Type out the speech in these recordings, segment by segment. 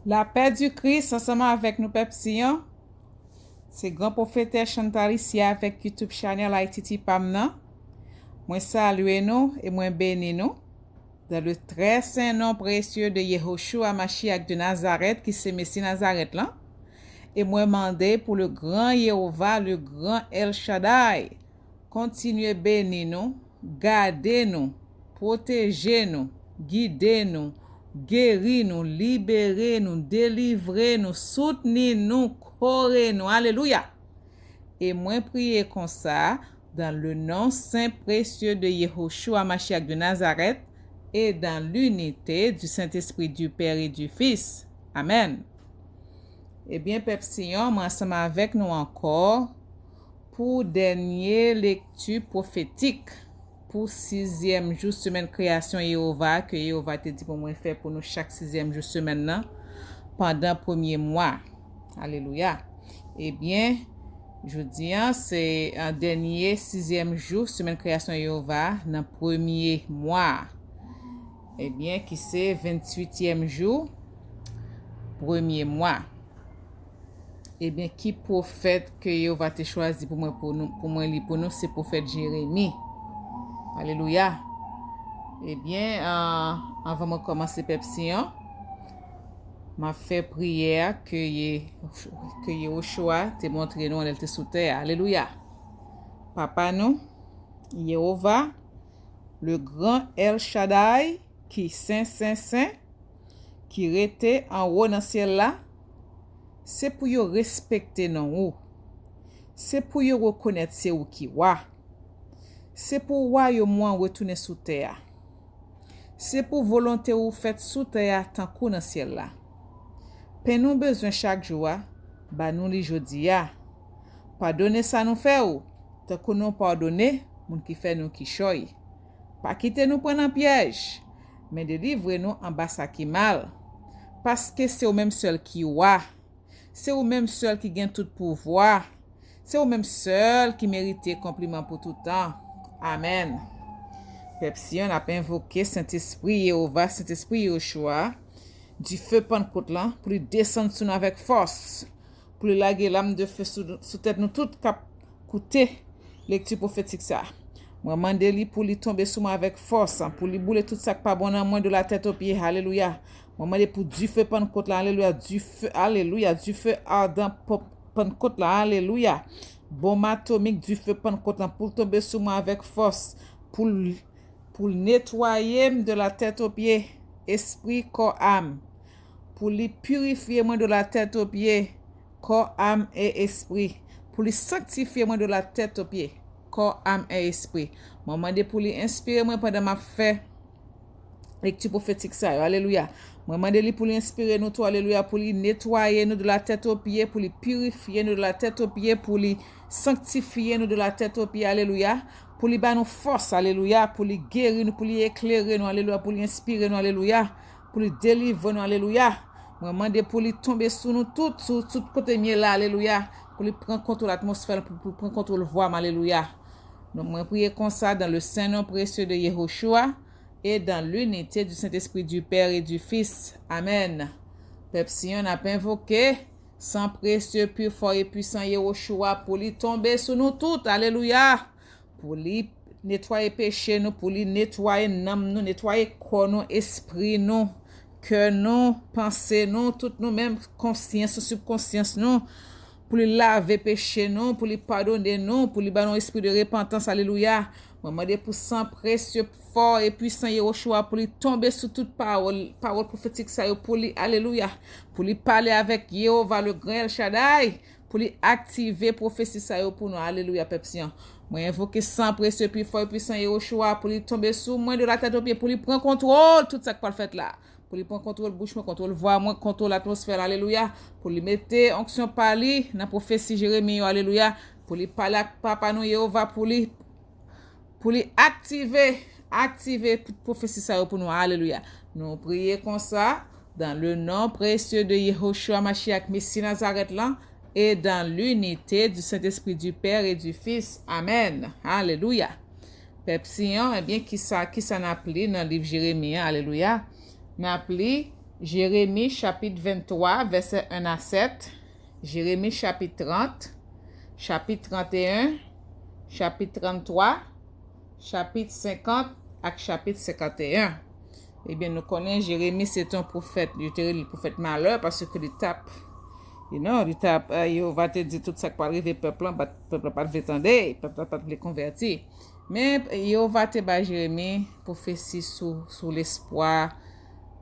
La paix du Christ ensemble avec nous, Pepsian. C'est grand prophète Chantal ici avec YouTube channel Haïti Pamna. Moi salue nous et moi bénis nous. Dans le très saint nom précieux de Yehoshua Mashiach de Nazareth, qui c'est Messie Nazareth là. Et moi mandé pour le grand Jéhovah, le grand El Shaddai, continuez bénir nous, garder nous, protéger nous, guider nous, guérir nous, libérer nous, délivrer nous, soutenir nous, correr nous. Alléluia. Et moi prier comme ça dans le nom saint précieux de Yehoshua Mashiach de Nazareth et dans l'unité du Saint-Esprit du Père et du Fils. Amen. Eh bien, Pepsian, moi ensemble avec nous encore pour dernière lecture prophétique pour 6e jour semaine création Jéhovah que Jéhovah te dit pour moi faire pour nous chaque 6e jour semaine là pendant premier mois. Alléluia. Eh bien, je dis c'est un dernier 6e jour semaine création Jéhovah dans premier mois. Eh bien, qui c'est 28e jour premier mois. Eh bien, qui prophète que Jéhovah te choisi pour moi lire pour nous, c'est prophète Jérémie. Alléluia. Eh bien, avant de commencer Pepsian, m'a fait prière que Yehoshua te montre nous elle te sous terre. Alléluia. Papa nous, Jéhovah, le grand El Shaddai, qui saint, qui rete en haut dans le ciel là, c'est pour yo respecter non ou. C'est pour yo reconnaître c'est ou qui wa. C'est pour wa yo moins retourner sous terre. C'est pour volonté ou fait sous terre tant qu'on dans ciel là. Pen nous besoin chaque jour, ba nous li jodi a. Pardonner ça nous fait ou. Tant qu'on nous pardonner, moun qui fait nous qui choy. Pas quitter nous prendre en piège, mais délivrer nous en bas ça qui mal. Parce que c'est au même seul qui wa. C'est ou même seul qui gagne tout pouvoir. C'est ou même seul qui mérite compliment pour tout temps. Amen. Pepsian a invoqué Saint-Esprit Jéhovah, Saint-Esprit Yehoshua, du feu Pentecôte là, pour lui descendre sur nous avec force, pour lui laguer l'âme de feu sous tête nous toutes cap coûter lecture prophétique ça. Moi mandé lui pour lui tomber sur moi avec force, pour lui bouler tout ça pas bon en moins de la tête aux pieds. Alléluia. Moi mandé pour du feu Pentecôte là, alléluia, du feu, alléluia, du feu ardent Pentecôte là, alléluia. Bombe atomique du feu Pentecôte là pour tomber sur moi avec force, pour nettoyer de la tête aux pieds, esprit, corps, âme, pour lui purifier moi de la tête aux pieds, corps, âme et esprit, pour lui sanctifier moi de la tête aux pieds, corps, âme et esprit. Moi mandé pour lui inspirer moi pendant ma fait lecture prophétique ça. Alléluia. Moi mandé lui pour lui inspirer nous tout, alléluia, pour lui nettoyer nous de la tête aux pieds, pour lui purifier nous de la tête aux pieds, pour lui sanctifier nous de la tête aux pieds, alléluia, pour lui donner force, alléluia, pour lui guérir nous, pour lui éclairer nous, alléluia, pour lui inspirer nous, alléluia, pour lui délivrer nous, alléluia. Moi mandé pour lui tomber sur nous tout côté mieux là, alléluia, pour lui prendre contrôle l'atmosphère, pour prendre contrôle voix, alléluia. Donc moi prier comme ça dans le saint nom précieux de Yehoshua et dans l'unité du Saint-Esprit du Père et du Fils. Amen. Pepsian a invoqué sang précieux, plus fort et puissant Yehoshua pour lui tomber sur nous toutes. Alléluia. Pour lui nettoyer péché nous, pour lui nettoyer l'âme nous, nettoyer corps nous, esprit nous, cœur nous, pensée nous, toutes nous mêmes conscience, subconscience nous, pour lui laver péché nous, pour lui pardonner nous, pour lui donner un esprit de repentance. Alléluia. Moi demande pour sang précieux, fort et puissant Yehoshua pour lui tomber sur toute parole prophétique ça pour lui, alléluia, pour lui parler avec Jéhovah le grand El Shaddai, pour lui activer prophétie ça pour nous, alléluia. Pepsian, moi invoquer sang précieux puis fort et puissant Yehoshua pour lui tomber sur moi de la tête aux pieds, pour lui prendre contrôle tout ça qu'on fait là, pour lui prendre contrôle bouche, contrôle voix, moi contrôle l'atmosphère, alléluia, pour lui mettre onction par lui dans prophétie Jérémie, alléluia, pour lui parler avec papa nous Jéhovah, pour lui activer prophétie ça pour nous, alléluia. Nous prions comme ça dans le nom précieux de Yehoshua Mashiach Messie Nazareth là et dans l'unité du Saint-Esprit du Père et du Fils. Amen. Alléluia. Pepsian, eh bien qui ça n'a appelé dans le livre Jérémie, alléluia. N'a appelé Jérémie chapitre 23, verset 1 à 7, Jérémie chapitre 30, chapitre 31, chapitre 33, chapitre 50 et chapitre 51. Eh bien, nous connaissons Jérémie, c'est un prophète, le prophète malheur parce que il tape. Il va te dire tout ça qui va arriver, peuple pas te attendre, peuple pas te convertir. Mais il va te battre Jérémie, prophétie sur l'espoir,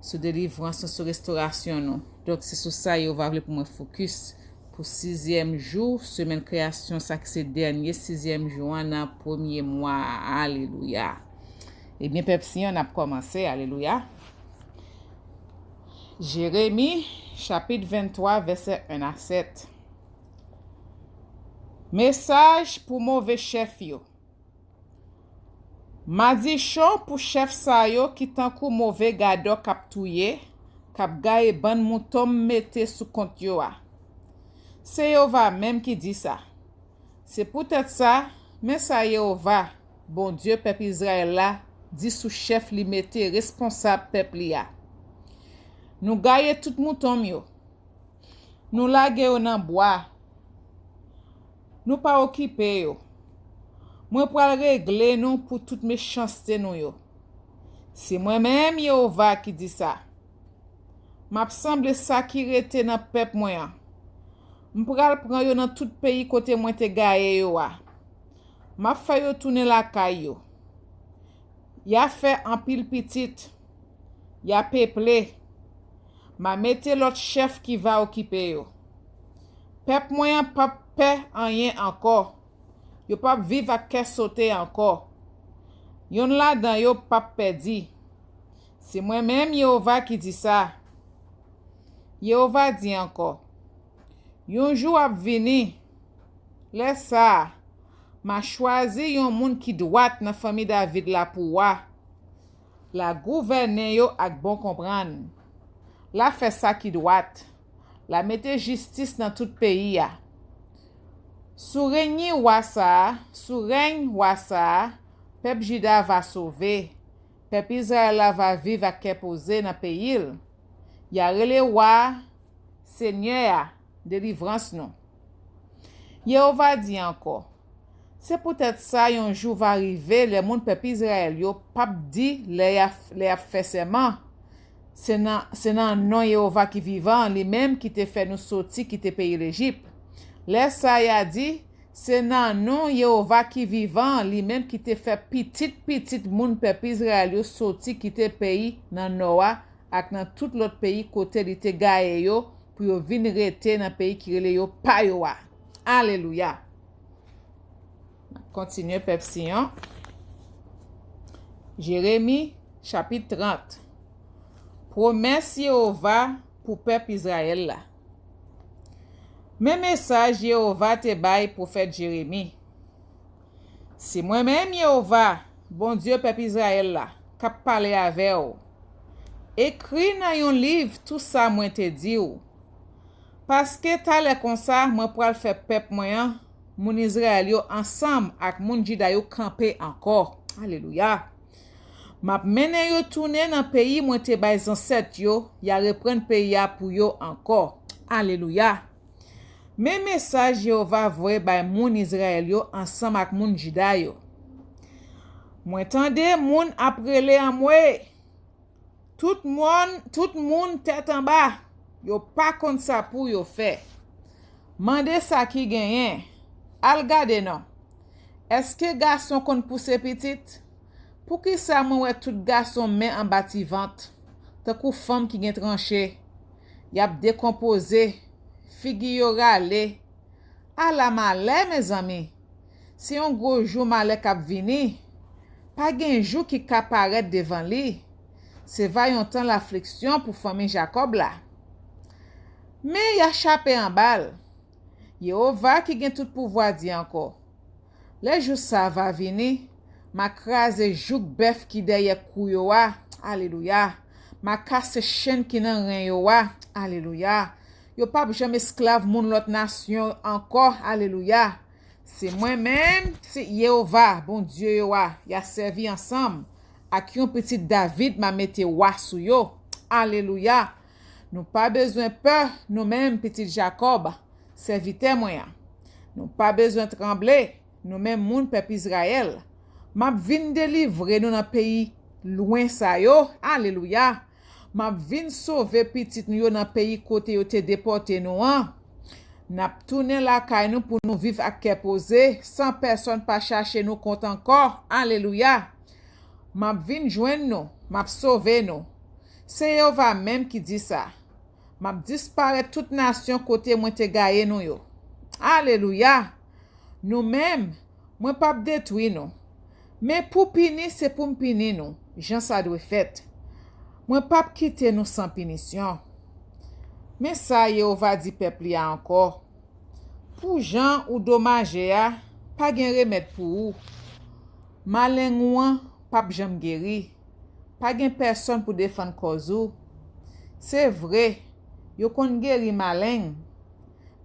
sur délivrance, sur restauration. Non? Donc, c'est sur ça qu'il va pour me focus. Pour 6e jour, semaine création, ça c'est dernier 6e jour, en premier mois. Alléluia. Eh bien, peuple, si on a commencé, alléluia. Jérémie, chapitre 23, verset 1 à 7. Message pour mauvais chef yo. Madichon pour chef sa yo qui tan kou mauvais gado kap touye, kap gaye ban mouton mette sous compte yo a. C'est Yehova même qui dit ça. C'est peut-être ça, mais ça Yehova, bon Dieu, peuple Israël là, dit sous chef li mette responsable peuple ya. Nous gaye tout mouton yo. Nous lage yo nan bois. Nous pas occupé yo. Moi pral régler nous pour toute méchanceté nous yo. C'est moi-même Yehova qui dit ça. M'a semble ça qui rete nan peuple moyen. M'pral prend yo dans tout pays côté moi te gaye yo a. M'a fait yo tourner la caille yo. Ya fait en pile petite. Ya peuplé. M'a mette l'autre chef qui va occuper yo. Peuple moyen pas paix rien encore. Yo pas vivre à kè sauter encore. Yon là dans yo pas perdu. C'est moi-même Yehova qui dit ça. Yehova dit encore. Yon jour ap vini. Laisse ça. M'a choisi yon moun qui droit dans famille David la pour la gouverner yo ak bon comprendre. La fait ça qui droit. La mette justice dans tout pays ya. Sous règne wasa, peuple Juda va sauver. Peuple Israël va vivre à posé dans pays. Y a rele wa Seigneur délivrance non. Yehova dit encore. C'est peut-être ça un jour va arriver les monde peuple Israël yo pas dit les a fait serment. C'est nan non Yehova qui vivant, lui-même qui te fait nous sortir qui te pays l'Égypte. Laisse ça y a dit, c'est nan non Yehova qui vivant, lui-même qui te fait petite moun peuple Israël yo sorti qui te pays nan Noa ak nan tout l'autre pays côté li te gaye yo pour yo vinn rete nan pays qui rele yo pa yo a. Alléluia. Continue peuple Sion. Jérémie chapitre 30. Promesse Yehova pour peuple Israël là. Mes messages Yehova te bay prophète Jérémie. C'est moi-même Yehova, bon Dieu peuple Israël là, k'ap parler avec ou. Écrit dans yon livre tout ça moi te dit ou. Parce que t'ale comme ça, moi pral faire peuple moyen, moun Israël yo ensemble ak moun Juda yo camper encore. Alléluia. M'a mené yo tourner dans pays moi te bay ancêtre yo, ya reprendre pays ya pour yo encore. Alléluia. Mes messages Yehova voye bay moun Israël yo ensemble ak moun Juda yo. Moi tande moun aprele en moi. Tout moun tête en bas. Yo pas kon ça pour yo fait. Mande ça qui genyen. Al gade non. Est-ce que garçon kon pousse petite? Pour qui ça moi tout garçon main en bativante? Tant kou femme qui gen tranché. Yap décomposé. Figi yo rale. A la malè mes amis. Si yon gros jour malè kap vini, pas gen jour qui kap paraître devant li. C'est va yon temps l'affliction pour famille Jacob là. Mais y a chapé en balle. Yehova qui gen tout pouvoir dit encore. Les jours ça va venir, ma crase jouk bœuf qui derrière kou yo a. Alléluia. Ma casse chaîne qui nan ren yo a. Alléluia. Yo pas jamais esclave moun l'autre nation encore. Alléluia. C'est moi-même, c'est Yehova, bon Dieu yo a. Y a servi ensemble. Ak yon petit David m'a mette wa sou yo. Alléluia. Nous pas besoin peur, nous-mêmes, petit Jacob, serviteur moyen. Nous pas besoin trembler, nous-mêmes, moun peuple Israël. M'a vinn délivrer nous dans pays loin ça yo. Alléluia. M'a vinn sauver petit nous dans pays côté yo te déporté nous an. N'a tourné la caille nous pour nous vivre à cœur posé, sans personne pas chercher nous compte encore. Alléluia. M'a vinn joindre nous, m'a sauver nous. C'est Yehova même qui dit ça. M'a disparaître toute nation côté moi te gaye nous yo. Alléluia. Nous-mêmes, moi pas détruire nous. Mais pour punir, c'est pour me punir nous. Jean ça doit fait. Moi pas quitter nous sans punition. Mais ça Yehova dit peuple ya encore. Pour Jean ou dommage ya, pas gen remède pour ou. Malin ouan, pas jam guéri. Pas gen personne pour défendre cause ou. C'est vrai, yo kon guéri malin.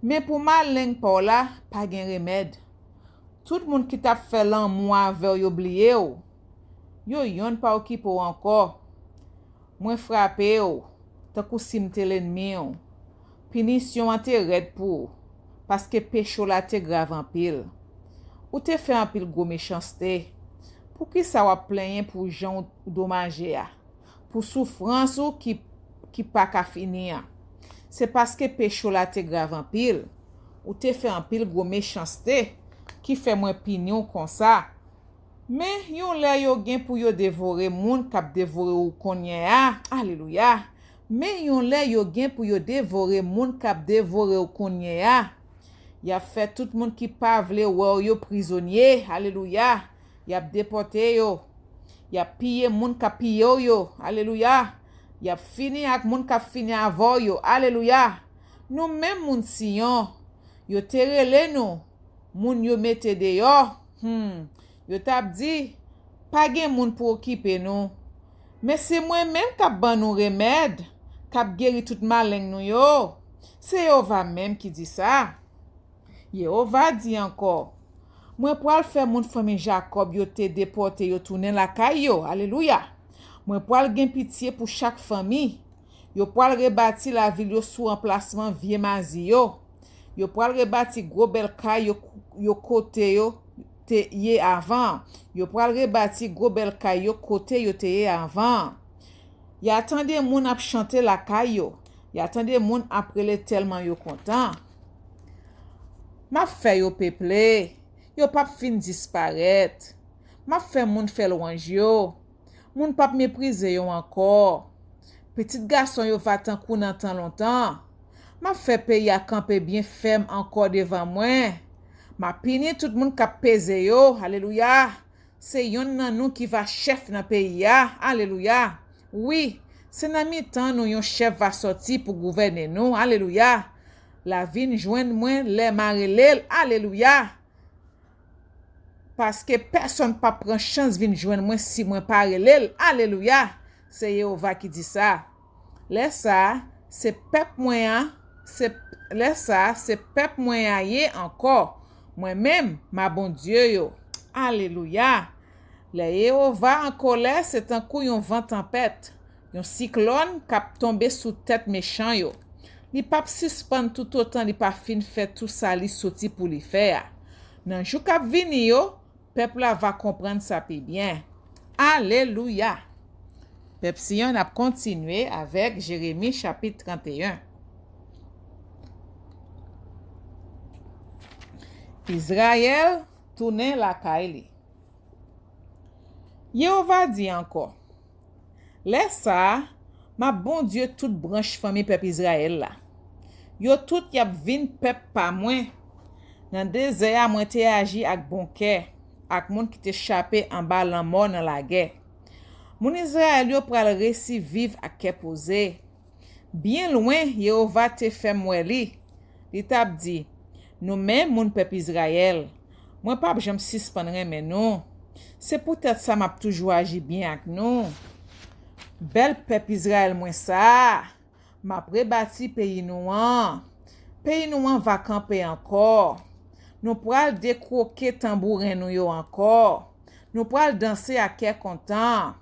Mais pour malin par là, pas gen remède. Tout le monde qui t'a fait l'amour avec yo oublié ou. Yo yon pas occupé encore. Moi frappé ou. Tant kou simte l'ennemi ou. Punition an te red pour. Parce que péché la te grave en pile. Ou te fait en pile gros méchanceté. Pour qui ça va plaigner pour gens ou dommage ya. Pour souffrance ou qui pas ka finir. C'est parce que péché la te grave en pile. Ou te fait en pile gros méchanceté. Qui fait moins pignon comme ça. Mais yon lè yo gen pour yo dévorer moun kap dévorer ou konye a. Alléluia. Mais yon lè yo gen pour yo dévorer moun kap dévorer ou konye a. Y a fait tout moun qui pa vle wè yo prisonnier. Alléluia. Y a déporté yo. Y a pillé moun kap pillé yo. Alléluia. Y a fini ak moun kap fini avant yo. Alléluia. Nous même moun Sion. Yo terele nous. Moun yo mette dehors. Yo tap di, pas gen moun pour occuper nous. Mais c'est moi-même qui ban nous remède, qui guéri tout malin nous yo. C'est Yehova même qui dit ça. Yehova dit encore, moi pour faire moun famille Jacob yo te déporté yo tourner la caille yo. Alléluia. Moi pour gen pitié pour chaque famille. Yo pour rebâti la ville yo sous emplacement vieux mazi yo. Yo pour rebâti gros bel caille yo côté yo te yé avant. Yo pour rebâti gros bel caille yo côté yo te yé avant. Y attendé moun ap chanter la caille yo. Y attendé moun après le tellement yo content. Ma fait yo peuplé. Yo pas fin disparaître. Ma fait moun fait louange yo. Moun pas mépriser yo encore. Petit garçon yo va tan kou nan tan longtemps. Ma fait pays à camper bien ferme encore devant moi. Ma pini tout moun k'ap pese yo. Alléluia. C'est yon nan nou qui va chef dans pays ya. Alléluia. Oui, c'est nan mi temps nou yon chef va sorti pour gouverner nous. Alléluia. La vin joindre moi les marelel. Alléluia. Parce que personne pas prend chance vin joindre moi si moi pas relel. Alléluia. C'est Yehova qui dit ça. Laisse ça, c'est peuple moyen, c'est laisse ça, c'est peuple moyen yé encore. Moi-même, ma bon Dieu yo. Alléluia. Le Yehova en colère, c'est un coup yon vent tempête. Yon cyclone k'ap tombe sous tête méchant yo. Li pa suspend tout autant li pa fin fait tout ça li sorti pour li faire. Nan jou k'ap vini yo, peuple la va comprendre ça pi bien. Alléluia. Peuple Sion a continué avec Jérémie chapitre 31. Israël tourne la caille. Yehova dit encore, laisse ça, ma bon Dieu, toute branche famille peuple Israël là. Yo tout y a vin peuple pas moins. Dans désert moi te agi ak bon cœur, ak moun qui te échappé en bas la mort dans la guerre. Moun Israël yo pral resi vive ak cœur posé. Bien loin Yehova te fait mweli. Li tap di, nous même moun peuple Israël. Moi pas j'aime suspendre mais non. C'est peut-être ça m'a toujours agi bien avec nous. Bel peuple Israël moi ça. M'a rebâti pays nouan. Pays nouan va camper encore. Nous pral décroquer tambourin nou yo encore. Nous pral danser à cœur content.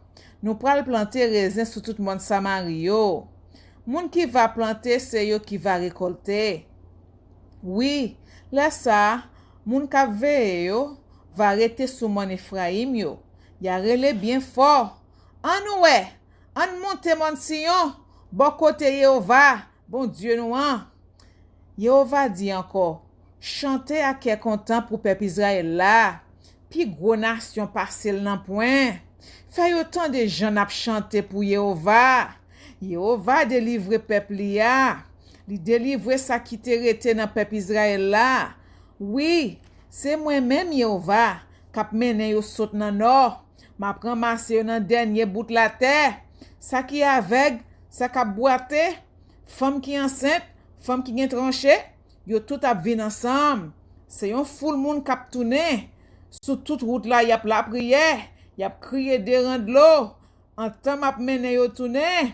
Nous pral planter raisin sur tout monde Samario. Moun qui va planter, c'est yo qui va récolter. Oui, là ça, moun k'ap veye yo, va rester sous mon Ephraim yo. Ya rele bien fort. An ouais, an monte mon sillon, bon côté Yehova, bon Dieu nous an. Yehova dit encore, chantez à qui est content pour peuple Israël là. Puis gros nation parcelle nan point. Fait autant de gens ap chanter pour Yehova. Yehova délivre peuple ya. Li délivre ça qui te rete dans peuple Israël là. Oui, c'est moi-même Yehova k'ap mene yo saute nan nord. M'a ramasse yo nan dernier bout la terre. Ça qui aveugle, ça k'ap boite, femme qui enceinte, femme qui gen tranché, yo tout ap vin ensemble. C'est yon foule moun k'ap tourner. Sous toute route là, y a la prière, y a crié de rendre l'eau. En temps m'a mene yo tourner.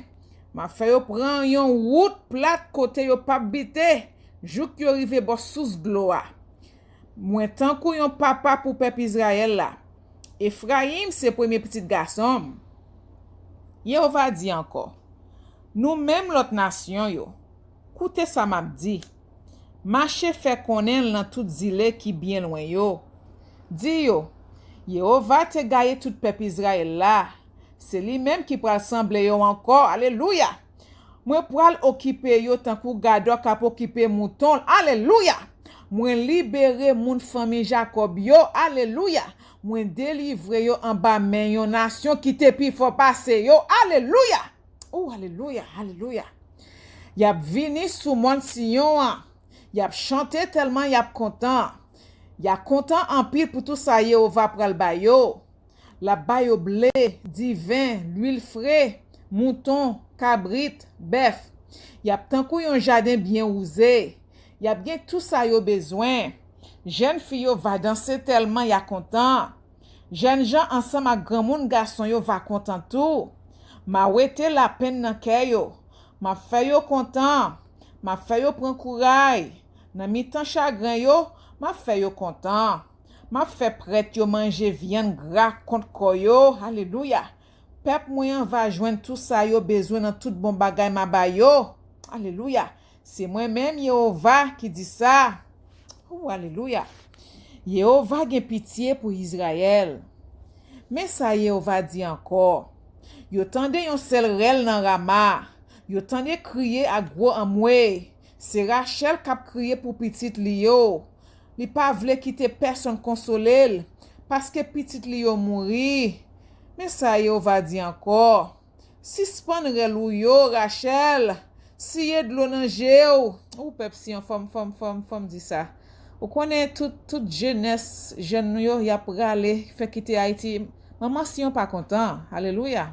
M'a fait yo prend yon route plate côté yo pa bité. Jouk yo rive bo sous l'eau. Moi tant kou yon papa pour peuple Israël là. Ephraim c'est premier petit garçon. Yehova dit encore. Nous même l'autre nation yo. Koute ça m'a dit. Marche fait connaître dans toute zile qui bien loin yo. Di yo, Yehova te gaye tout peuple Israël là. C'est lui-même qui pral sembler yo encore. Alléluia. Moi pral occuper yo tant kou gado k'ap occuper mouton. Alléluia. Moi libérer moun famille Jacob yo. Alléluia. Moi délivrer yo en bas men yon nation qui te pi faut passer yo. Alléluia. Oh alléluia, alléluia. Y a vini sous mon Sion. Y a chanté tellement y a content. Y a content en pile pour tout ça Yehova pral bayo. La bayo blé, divin, l'huile frais, mouton, cabrit, bœuf. Y a tant kou yon jardin bien ousé. Y a bien tout ça yo besoin. Jeune fille yo va danser tellement y a content. Jeune gens ensemble avec grand moun garçon yo va content tout. Ma wete la peine nan kè yo. Ma fait yo content. Ma fait yo prend courage. Nan mi temps chagrin yo, ma fait yo content. Ma fait prête yo manger viande gras contre koyo. Alléluia. Peuple moyen va joindre tout ça yo besoin dans tout bon bagay ma ba yo. Alléluia. C'est moi-même Yehova qui dit ça. Oh alléluia. Yehova gen pitié pour Israël. Mais ça Yehova dit encore. Yo tande yon sel rel nan Rama. Yo tande crier à gros amwe. C'est Rachel qui a crié pour petite li yo. Li pa vle quitter personne consoler parce que petite li yo mouri. Mais ça Yehova dit encore. Si span rel ou yo Rachel, si y de l'eau nan jeu. Ou peuple si en femme dit ça. Ou connaît toute jeunesse jeune yo y a pralé fait quitter Haïti. Maman si on pas content. Alléluia.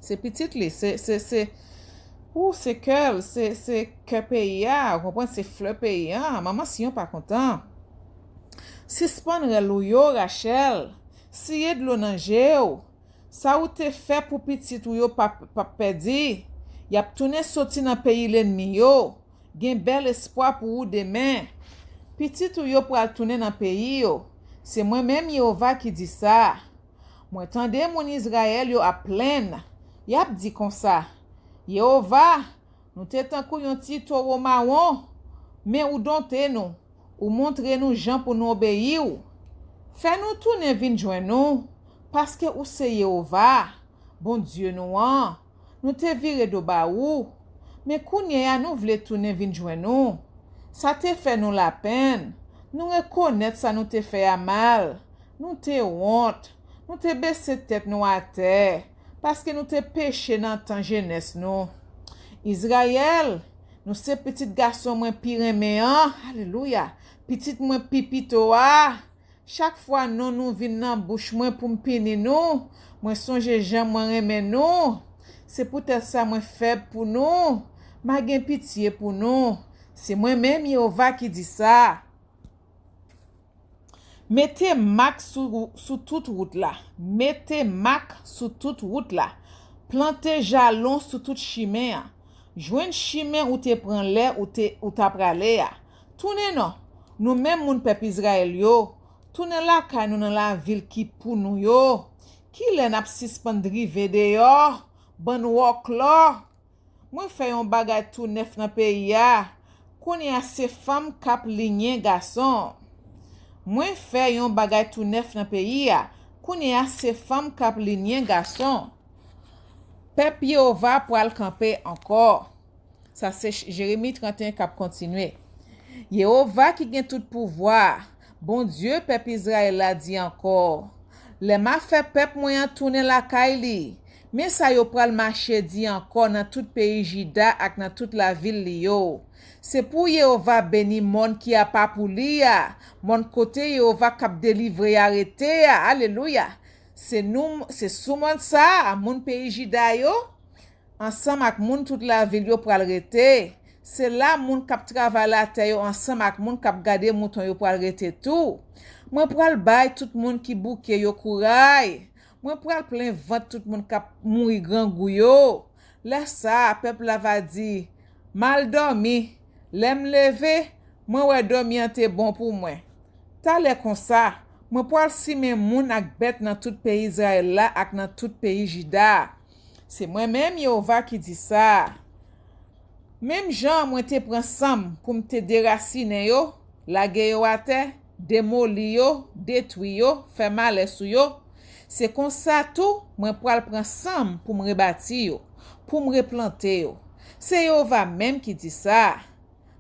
C'est petite li, c'est ou c'est que pays a, vous comprenez c'est fleur pays a. Maman si on pas content. Si span relou yo Rachel, si y de l'eau nan jeu. Ça ou te fait pour petit ou yo pa perdi. Y a tourné sorti dans pays l'ennemi yo. Gen bel espoir pour ou demain. Petit ou yo pral tourner dans pays yo. C'est moi-même Yehova qui dit ça. Moi tande mon Israël yo a plein. Y a dit comme ça. Yehova, nous te tan kou yon ti toro marron, mais ou donte nous, ou montre nous gens pour nous obéir. Fais nous tourner vin joindre nous, parce que ou c'est Yehova, bon Dieu nous an. Nous te vire do ba ou, mais kounye ya nous vle tourner vin joindre nous. Ça te fait nous la peine. Nous reconnaître ça nous te fait à mal. Nous te honte. Nous te baisser tête nous à terre. Parce que nous te péché dans temps jeunesse nous. Israël, nous c'est petit garçon moins pire méan. Alléluia. Petit moins pipito a. Chaque fois nous vinn nan bouche moins pour m'pini nous. Moi songe j'aime moins aimer nous. C'est peut-être ça moins faible pour nous. Ma gen pitié pour nous. C'est moi-même Yehova qui dit ça. Mettez marque sous toute route là. Mettez marque sous toute route là. Plantez jalon sous toute chemin. Joine chemin où te prend l'air ou ta pralé. Tourne non. Nous même moun peuple Israël yo. Tourne là ka nous dans la ville qui pour nous yo. Qui l'en a suspendre rive dehors. Bon wok là. Moi fè yon bagay tout neuf dans pays ya. Kouni a se femme kap linyen garçon. Moi fè yon bagay tout neuf dans pays ya. Kouni a se femme kap linyen garçon. Pep Yehova pral camper encore. Ça c'est Jérémie 31 kap continue. Yehova qui gen tout pouvoir. Bon Dieu, peuple Israël a dit encore. Les ma fait peuple moyen tourner la kaili. Mais ça yo pral marché dit encore dans tout pays Juda ak dans toute la ville li yo. C'est pour Yehova béni monde qui a pas pour li ya. Mon côté Yehova kap délivrer arrêté ya. Alléluia. C'est sous monde ça, mon pays Juda yo. Ensemble ak moun toute la ville yo pral rete. C'est là moun kap travail la terre yo ensemble ak moun kap gade mouton yo pral rete tout. Moi pral bay tout moun ki bouke yo courage. Moi pral plein vent tout moun kap mouri grand gou yo. Là ça peuple la va di mal dormi, l'aime lever, moi ouais dormi an te bon pour moi. Ta le kon ça, moi pral si men moun ak bête dans tout pays Israël là ak dans tout pays Juda. C'est moi-même Yehova qui dit ça. Même Jean moi te prend sam pour me te déraciner yo, lage yo à terre, démoli yo, détruit yo, fait mal sou yo. C'est comme ça tout, moi pral prend sam pour me rebâtir yo, pour me replanter yo. C'est Yehova même qui dit ça.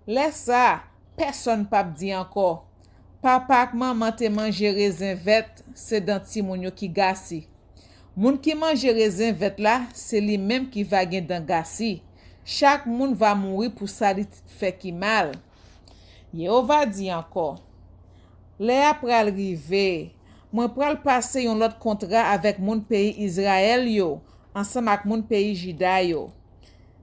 Laisse ça, personne pas dit encore. Papa ak maman te manger raisin vert, c'est dans ti moun yo qui gasi. Moun qui mange raisin vert là, c'est lui même qui va gen dans gasi. Chaque moun va mourir pour ça li fait qui mal. Yehova dit encore. Les après arrivé, moi pral passer yon lot contrat avec moun pays Israël yo, ensemble avec moun pays Juda yo.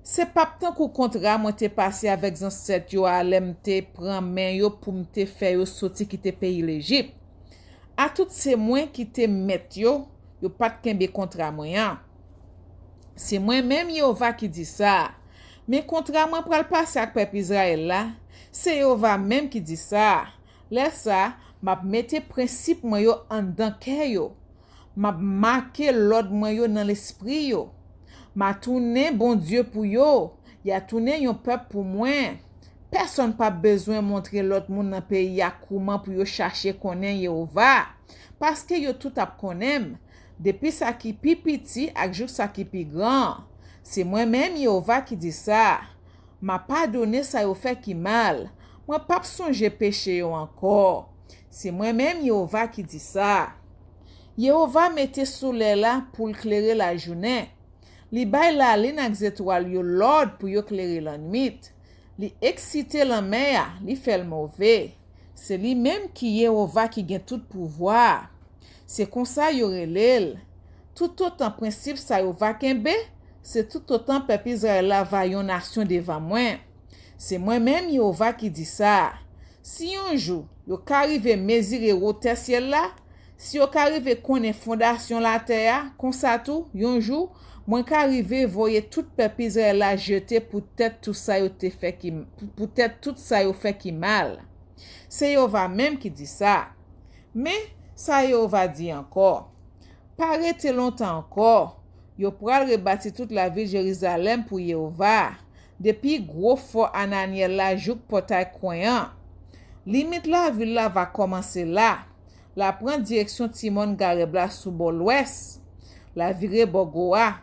C'est pas tant que contrat moi te passé avec ancêtre yo alem te prend main yo pour me te faire yo sorti quitter pays l'Égypte. A tout c'est moi qui te met yo pas de kembe contrat moyen. C'est moi même Yehova qui dit ça. Mais contrat moi pral passer avec peuple Israël là, c'est Yehova même qui dit ça. Laisse ça, m'a mette principe moi yo en dans cœur yo. M'a marqué l'ordre moi yo dans l'esprit yo. M'a tourné bon Dieu pour yo. Y a tourné yon peuple pour moi. Personne pas besoin montrer l'autre monde dans pays ya comment pour yo chercher connaître Yehova parce que yo tout ap connaît. Depuis ça qui pi petit ak jour ça qui pi grand. C'est moi-même Yehova qui dit ça. M'a pardonné ça yo fait qui mal. Moi pas songer péché yo encore. C'est moi-même Yehova qui dit ça. Yehova mette soleil là pour éclairer la journée. Li bay la li nan étoile yo l'ordre pour yo éclairer la nuit. Li exciter la mer, li fait le mauvais. C'est lui même qui Yehova qui gen tout pouvoir. C'est comme ça yo relèl. Tout autant principe ça Yehova kembe, c'est tout autant peuple Israël la va yon nation devant moi. C'est moi-même Yehova qui dit ça. Si un jour yo qu'arrive mesurer hauteur ciel là, si yo qu'arrive connaît fondation la terre, comme ça tout, un jour moi qu'arrive voyer tout peuple Israël la jeter peut-être tout ça yo te fait qui peut-être tout ça yo fait qui mal. C'est Yehova même qui dit ça. Mais ça Yehova dit encore. Pas rester longtemps encore. Yo pral rebâtir toute la ville Jérusalem pour Yehova. Depuis gros fort Ananiel la jouk portail croyant. Limite la ville là va commencer là. La prend direction Timon Garebla sous bol ouest. La vire Bogoa.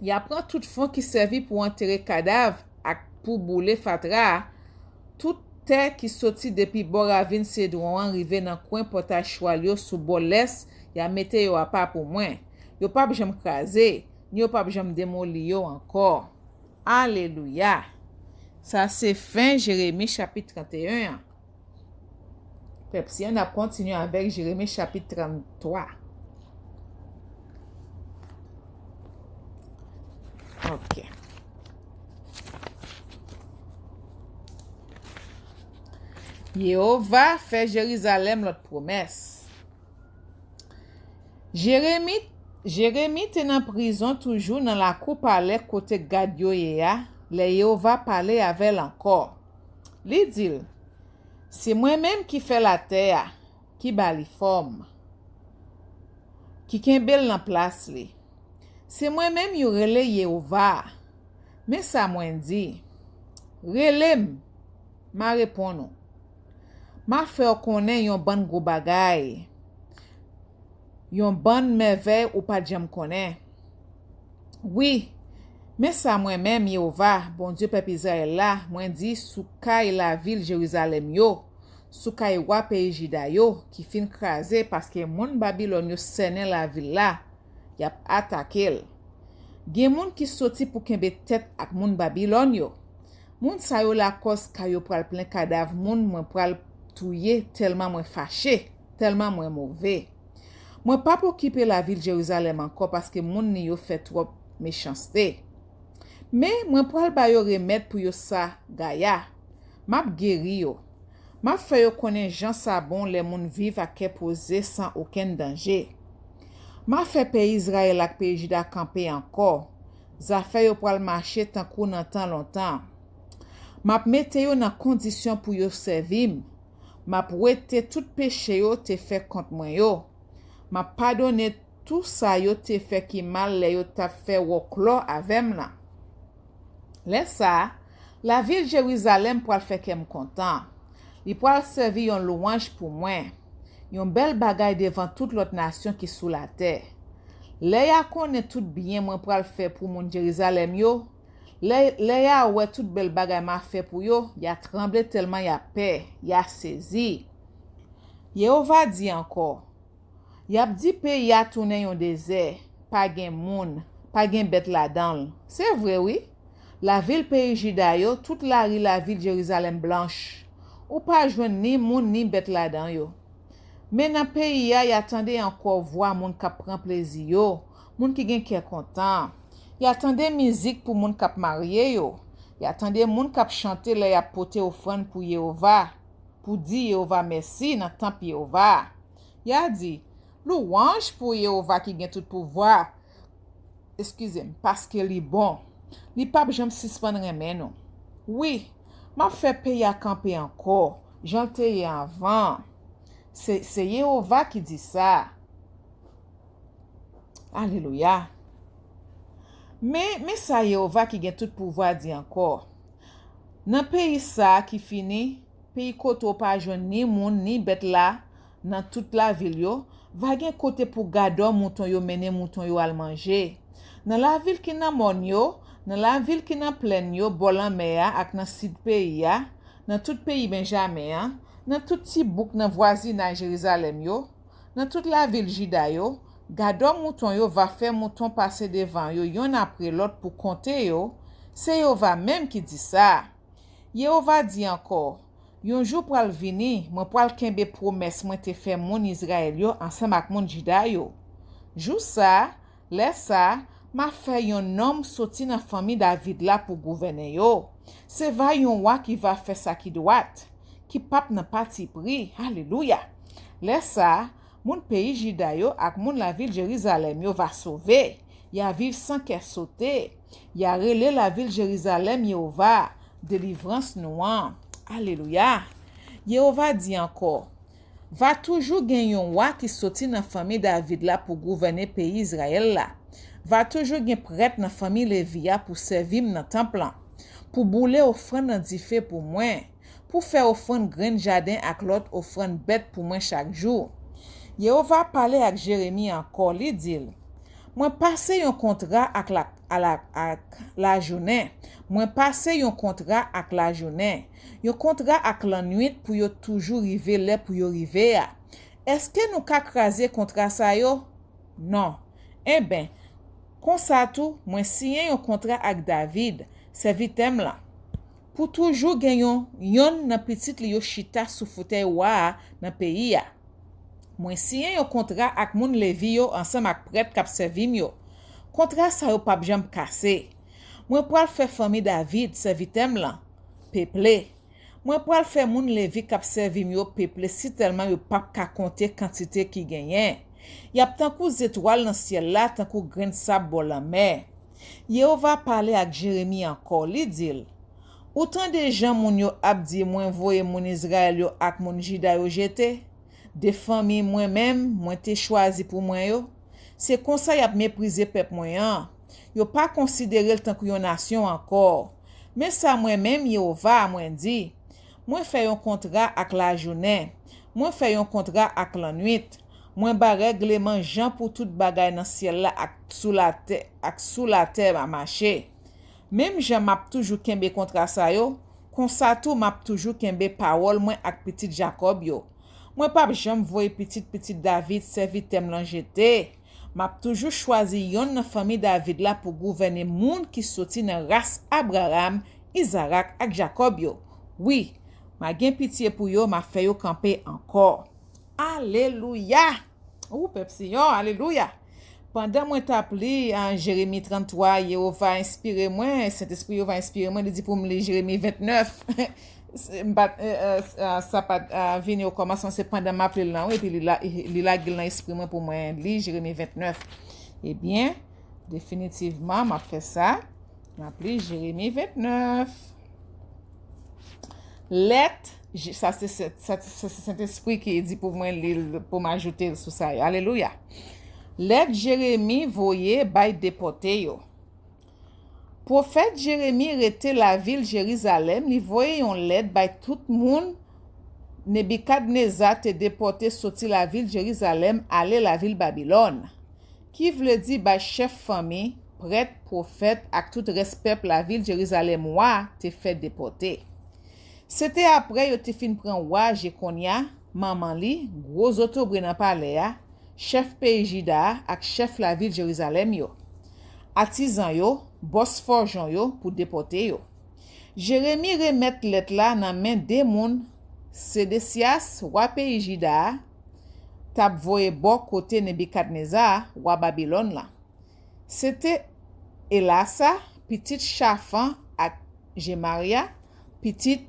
Y apprend tout fond qui servi pour enterrer cadavre ak pour bouler fatra. Tout terre qui sorti depuis Boravine Cédron arrivé dans coin portail Choualio sous bol l'est, y a mette yo a pas pour moi. Yo pas besoin craser, ni yo pas besoin démolir yo encore. Alléluia. Ça c'est fin Jérémie chapitre 31. Pepsi, on a continué avec Jérémie chapitre 33. OK. Yehova fait Jérusalem l'autre promesse. Jérémie était en prison toujours dans la cour palais côté Gadyo ya. Le Yehova parlait avec elle encore. Li dit, c'est moi-même qui fait la terre, qui bali forme, qui kembel dans place li. C'est moi-même yo rele Yehova. Mais ça mwen di, relem, ma repon nou. Ma fè ou konen yon ban gros bagay. Yon ban merveille ou pas jam konen. Oui, mais ça moi-même Yehova, bon Dieu peuple Israël là, moi dit sou kay la ville Jérusalem yo, sou kay wa pays Juda yo qui fin krasé parce que moun Babylone yo sene la ville là, y a attaqué. Gen moun qui sorti pour kembe tête ak moun Babylone yo. Moun sa yo la cause ka yo pral plein cadavre moun mwen pral touye tellement mwen fâché, tellement mwen mauvais. Mwen pas pour quitter la ville Jérusalem encore parce que moun ni yo fait trop méchanceté. Mais mwen pral ba yo remède pour yo sa gaya. Map guéri yo. Map fè yo konnen jan sa bon les moun vive à ke posé sans aucun danger. Map fè pays Israël ak pays Juda camper encore. Zafè yo pral marcher tan kou nan tan longtemps. Map mette yo nan condition pour yo servim. Map wete tout péché yo te fait contre moi yo. Map pardonne tout ça yo te fait ki mal le yo tap fait woklo avem la. Laisse ça, la ville Jérusalem pral fait kem content. Li pral servi yon louange pour moi. Yon bel bagay devant toute l'autre nation qui sous la terre. Le ya konnen tout bien mwen pral fait pour mon Jérusalem yo. Le ya ouais tout bel bagay ma fait pour yo, ya tremblé tellement ya peur, ya saisi. Yehova dit encore. Yap di pays ya tourné yon désert, pas gen moun, pas gen bête là-dedans. C'est vrai oui. La ville pays Juda yo, toute la rue la ville Jérusalem blanche. Ou pas joindre ni moun ni bête là-dedans yo. Mais dans pays ya, y attendait encore voir moun kap prend plaisir yo, moun ki gen kè content. Y attendait musique pour moun kap marié yo. Y attendait moun kap chanter le y a pote offrande pour Yehova. Pour dire Yehova merci dans temple Yehova. Y a dit louange pour Yehova qui gen tout pouvoir. Excusez-moi parce que li bon. Li pa jam suspendre remen non. Oui, m'a fait payer à camper encore. J'en t'ai avant. C'est Yehova qui dit ça. Alléluia. Mais ça Yehova qui gen tout pouvoir dit encore. Nan pays ça qui fini, pays koto pa joine ni moun ni bête là, dans toute la ville yo, va gen côté pour gado mouton yo mene mouton yo al manger. Dans la ville qui nan mon yo, dans la ville qui nan plaine yo, bolan mer ak nan sud pays ya, dans tout pays Benjamin, dans tout petit bouk nan voisinage Jérusalem yo, dans toute la ville Juda yo, gado mouton yo va faire mouton passer devant yo yon après l'autre pour compter yo. C'est Yehova même qui dit ça. Yehova dit encore, yon jour pral vini, moi pral kembe promesse moi te fait mon Israël yo ensemble ak mon Juda yo. Jou ça, laisse ça, ma fait yon homme sorti dans famille David là pour gouverner yo. C'est va yon roi qui va faire ça qui doit, qui pape nan parti pris. Alléluia. Laisse ça, mon pays Juda yo ak mon la ville Jérusalem yo va sauver. Ya vivre sans qu'elle sauter. Ya relé la ville Jérusalem Yehova, délivrance noire. Alléluia. Yehova dit encore, va toujours gen yon roi qui sorti dans famille David là pour gouverner pays Israël là. Va toujours gen prêtre dans famille Lévia pour servir dans temple là. Pour bouler offrande dans diffé pour moi, pour faire offrande grain jardin ak l'autre offrande bête pour moi chaque jour. Yehova parler avec Jérémie encore, li dit, moi passé un contrat ak la journée. Moi passé un contrat ak la journée. Yon contrat ak la nuit pour yo toujours rive là pour yo rive. Est-ce que nous ka kraser contrat sa yo? Non. Eh ben, kon sa tout, moi signé un contrat ak David, servitem là. Pour toujours genyon yon nan petit li yo chita sou fauteuil wa nan pays ya. Moi signé un contrat ak moun Levi yo ensemble ak prêtre k'ap servim yo. Contrat sa yo pa jam cassé. Moi pral faire famille David servitem là. Peuplé. Moi pral faire moun Levi k'ap servim yo peuplé si tellement yo pa ka compter quantité qui genyen. Y a tant kou étoiles dans ciel là, tant kou grain de sable bol la mer. Yehova parler ak Jérémie encore, li dit, autant de gens moun yo ap di moi voye moun Israël yo ak moun Juda yo jete, de famille moi-même, moi te choisi pour moi yo. C'est comme ça y a méprisé peuple moyen. Yo pas considéré le tant que yon nation encore. Mais ça moi-même Yehova moi dit, moi fais un contrat avec la journée, moi fais un contrat avec la nuit. Moi ba règlement Jean pour toute bagaille dans ciel là ak sous la terre à marcher. Même Jean m'a toujours kembe contrat ça yo, kon sa tout m'a toujours kembe parole moi ak petit Jacob yo. Moi pas jamais voye petit David servitem lan jeté. M'a toujours choisi yon nan famille David là pour gouverner monde qui sorti dans race Abraham, Isaac ak Jacob yo. Oui, m'a gen pitié pour yo, m'a fait yo camper encore. Alléluia. Pepsi, alléluia. Pendant moi t'appelé en Jérémie 33, Yehova inspiré moi, Saint-Esprit va inspirer moi, il dit pour me lire Jérémie 29. Ça pas venir au commencement c'est pendant m'appeler là et puis il a l'esprit moi pour moi lire Jérémie 29. Eh bien, définitivement m'a fait ça. M'a appelé Jérémie 29. Ça c'est Saint-Esprit qui dit pour moi pour m'ajouter sur ça. Alléluia. Let Jérémie voye bay déporté yo. Prophète Jérémie rete la ville Jérusalem, li voye yon lettre bay tout moun Nebukadnezar te déporté sorti la ville Jérusalem aller la ville Babylone. Qui vle di bay chef famille, prêtre, prophète ak tout respect la ville Jérusalem wa te fait déporter. C'était après yo te fin pran wa Jekonia, maman li, gros otobre nan palais ya, chef pays Juda ak chef la ville Jérusalem yo. Artisan yo, boss forgeon yo pour déporter yo. Jérémie remet let la nan main de moun Sédécias wa pays Juda tap voye bo côté Nebukadnezar wa Babylone la. C'était Elasa, petit Shaphan ak Gemaria, petit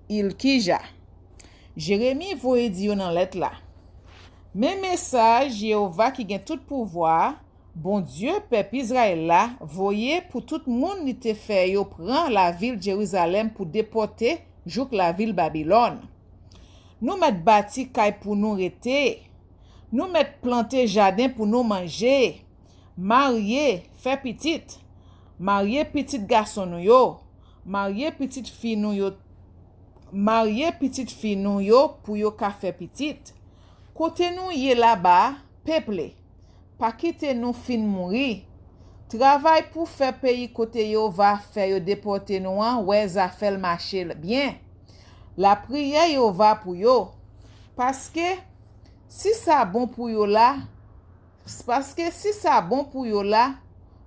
Ilkija. Jérémie voye di yo nan let la. Mais message Jéhovah qui gen tout pouvoir, bon Dieu peuple Israël là, voyez pour tout monde li te fait yo prend la ville Jérusalem pour déporter jouk la ville Babylone. Nous met bâti kay pour nous rete. Nous met planter jardin pour nous manger. Marier, faire petite. Marier petit garçon nou yo. Marier petite fille nou yo. Marier petite fille nou yo pour yo ka faire petite. Côté nous yé là-bas, peuple, pas quitter nous fin mourir. Travail pour faire pays côté yo va faire yo déporter nous an, ouais ça fait le marché bien. La prière yo va pour yo. Parce que si ça bon pour yo là,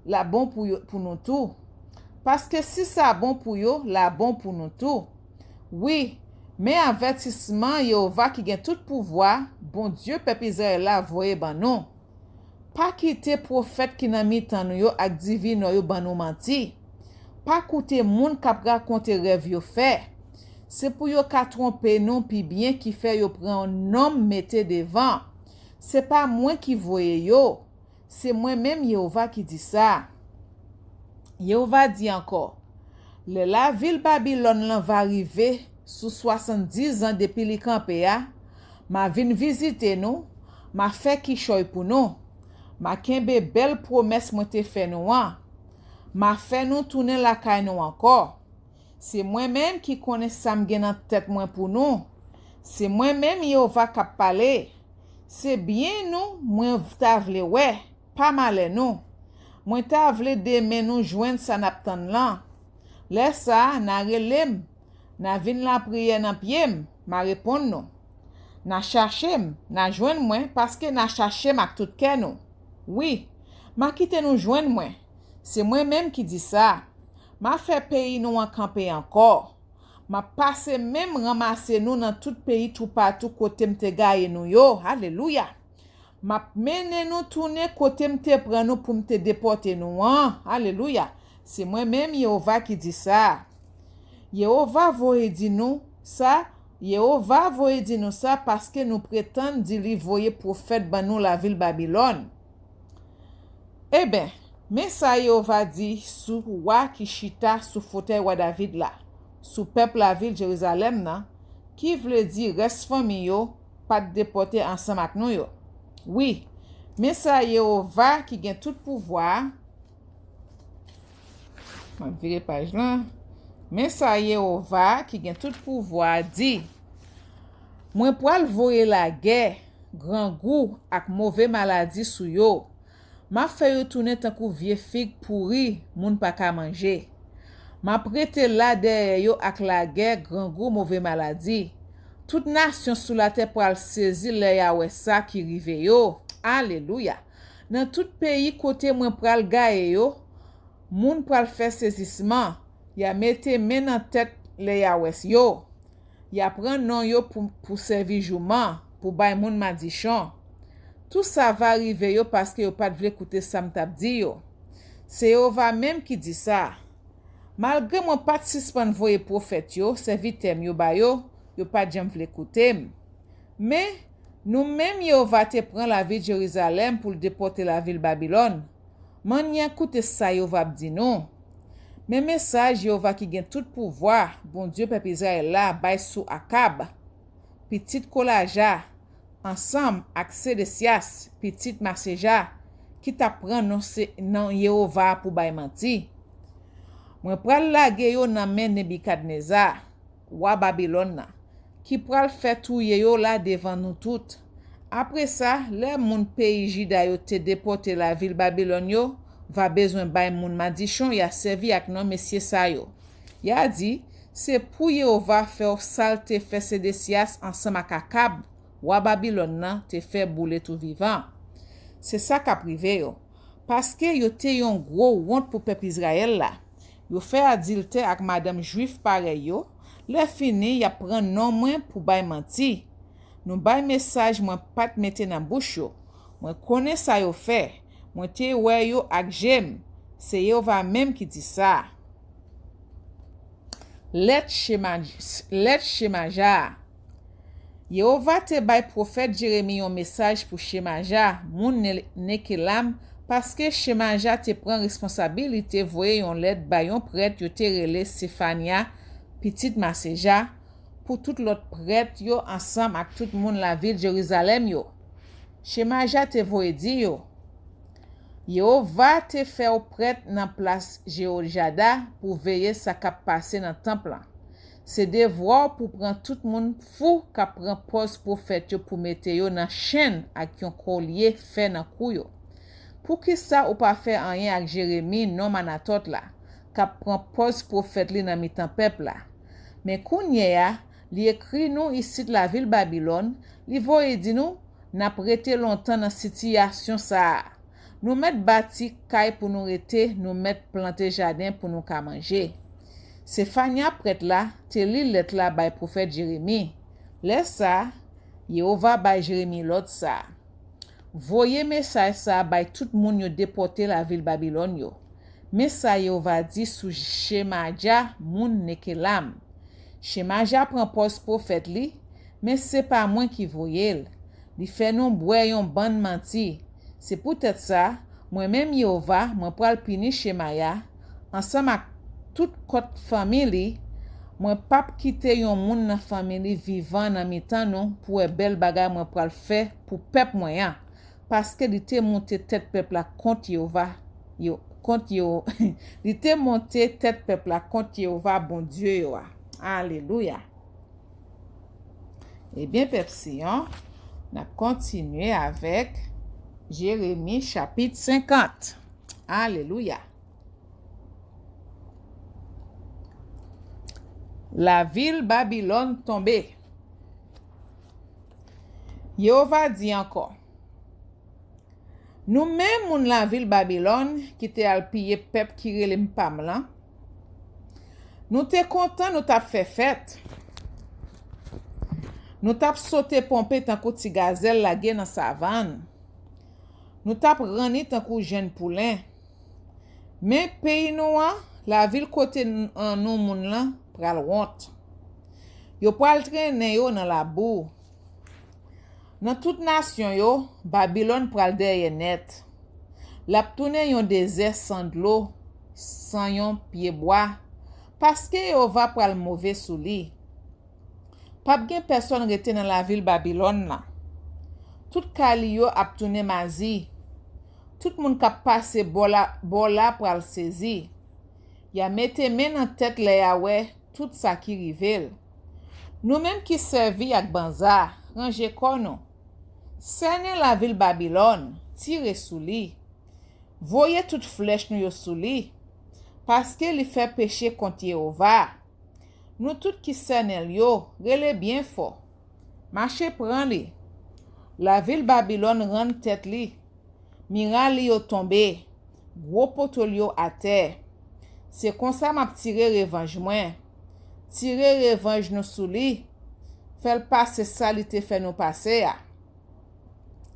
la bon pour yo, pour nous tout. Parce que si ça bon pour yo, la bon pour nous tout. Oui, mais avertissement Yehova qui gen tout pouvoir, bon Dieu peuple Israël la voye ban nou. Pas quitter prophète qui nan mi tan nou yo ak divine yo ban nou manti. Pas koute moun k'ap raconte rêve yo fait. C'est pour yo ka tromper non pi bien qui fait yo prend un homme mette devant. C'est pas moi qui voye yo, c'est moi-même Yehova qui dit ça. Yehova dit encore, la ville Babylone lan va arriver sous 70 ans depuis li campé ya, ma vin visiter nous, ma fait ki choy pour nous, ma kembe belle promesse moi te fait nous an, ma fait nous tourner la kay nous encore. C'est moi-même qui connais ça m'gen en tête moi pour nous. C'est moi-même Yehova qui parler. C'est bien nous, moi ta vle ouais, pas mal nous. Moi ta vle demain nous joindre ça n'aptan lan. Laisse ça na relem. Na vin la prière nan pied, ma répond non. Na cherchem, na joindre moi parce que na cherchem ak tout cœur nous. Oui, ma quitte nous joindre moi. C'est moi-même qui dit ça. Ma fait pays nous en camper encore. Ma passe même ramasser nous dans tout pays tout partout côté m'te gaye nous yo. Alléluia. Ma mène nous tourner côté m'te prend nous pour m'te déporter nous. Alléluia. C'est moi-même Yehova qui dit ça. Yehova voye di nous ça, Yehova voye di nous ça parce que nous prétendons di li voye prophète ban nous la ville Babylone. Eh ben, mais ça Yehova dit sous roi qui chita sous fauteuil roi David là, sous peuple la ville Jérusalem nan, qui veut dire reste famille yo, pas déporter ensemble avec nous yo. Oui, mais ça Yehova qui gen tout pouvoir, M'a viré page là. Mais ça Yehova qui gen tout pouvoir dit, moi pral voyer la guerre, grand goût ak mauvais maladie sou yo. M'a fait yo tourner tant kou vieux fig pourri, moun pa ka manger. M'a prêté là derrière yo ak la guerre, grand goût mauvais maladie. Toute nation sous la terre pral saisi le Yahweh ça qui rive yo. Alléluia. Dans tout pays côté moi pral gaye yo, moun pral faire saisissement. Ya mette men en tête le Yahweh yo. Ya prend non yo pour servir jouman, pour bay moun madichon. Tout ça va arriver yo parce que yo pas vle écouter ça m'tap di yo. C'est Yehova même qui dit ça. Malgré mon pas suspend voyer prophète yo, servitem yo ba yo pas jam vle écouter. Mais nous même Yehova te prend la ville de Jérusalem pour déporter la ville Babylone. Man y écoute ça Yehova dit non. Mais message Yehova qui gen tout pouvoir, bon Dieu peuple Israël là bay sou Akab, petite Kolaja, ensemble ak Sédécias, petite Maseja, qui t'apprend non Yehova pour bay menti. Mwen pral lage yo nan men Nebukadnezar, roi Babylone, qui pral fait touye yo là devant nous toutes. Après ça, les moun pays Juda yo te déporté la ville Babylone yo, va besoin bay moun madichon y a servi ak non monsieur sa yo. Y a dit, c'est pour Yehova faire salte fait Sédécias ensemble ak Akab, roi Babylone nan te fait bouler tout vivant. C'est ça qu'a privé yo. Parce que yo te yon gros honte pour peuple Israël là. Yo fait adultère ak madame juif pareil yo, le fini y a prend non moins pour bay menti. Nou bay message moi pat mette nan bouche yo. Moi connais ça yo fait. Moi te wè yo ak jem. C'est Yehova même qui dit ça. Let Shemaja. Yehova te bay prophète Jérémie yon message pour Shemaja, moun Nekelam, parce que Shemaja te prend responsabilité voye yon lettre bay yon prêtre yo te rele Sefania, petite Maseja, pour tout l'autre prêtre yo ensemble ak tout moun la ville Jérusalem yo. Shemaja te voye di yo. Yehova te fait au prêtre nan place Jéhojada pour veiller sa kap passe dans temple. C'est devoir pour prendre tout moun fou ka prend pose prophète yo pour mettre yo nan chaîne ak yon collier fait nan kou yo. Pour ki ça ou pas fait rien ak Jérémie non manatot la, ka prend pose prophète li nan mitan peuple la. Mais kounye ya, li écrit nous ici de la ville Babylone, li voye di nous n'a prêté longtemps dans situation ça. Nous mettre bâti caille pour nous rete, nous mettre planter jardin pour nous ka manger. Sefania prêtre là, te li lettre là bay prophète Jérémie. Laisse ça, Yehova bay Jérémie l'autre ça. Voyez message ça bay tout moun yo déporté la ville Babylone yo. Mais ça Yehova dit sous Shemaja moun Nekelam. Shemaja prend poste prophète li, mais c'est pas moi qui voyel. Li fait non boire yon ban menti. C'est peut-être ça, moi-même Yehova, moi pral pini Shemaya, ensemble avec toute côte famille, moi pas quitter yon moun nan famille vivant nan mitan non pour bel bagay moi pral faire pour peuple moyen parce que li te monté tête peuple la contre Yehova, li te monté tête peuple la contre Yehova bon Dieu yo. Alléluia. Eh bien peuple Sion, on a continué avec Jérémie chapitre 50. Alléluia. La ville Babylone tombée. Yehova dit encore. Nous-mêmes, moun la ville Babylone, qui te al piller peuple qui relem pam lan, nous te content, nous t'a fait fête. Nous t'a sauté pomper tant kou ti gazelle la gen dans savane. Nous t'a rani tant kou jeune poulain. Mais pays nou la ville côté nou moun lan pral honte. Yo pral traîner yo dans la boue. Dans toute nation yo, Babylone pral derrière net. La tourne yon désert sans de l'eau, sans yon pied bois, parce que yo va pral mauvais sou li. Pas gen personne rete dans la ville Babylone là. Tout kali yo ap tourne mazi. Tout moun kap passe bola pral sezi. Ya mette men nan tête le Yahweh tout sa ki rivel. Nou même qui servi ak banza, range konon. Sene la ville Babylone, tire sou li. Voye tout flèche nou yo sou li, paske li fait péché contre Yehova. Nou tout qui sene yo, rele bien fort. Marche pran li. La ville Babylone rend tête li. Mira li yo tombe. Gros potol yo à terre. C'est comme ça m'a tiré revanche mwen. Tire revanche nou sou li. Fèl passe ça li te fait nous passer ya.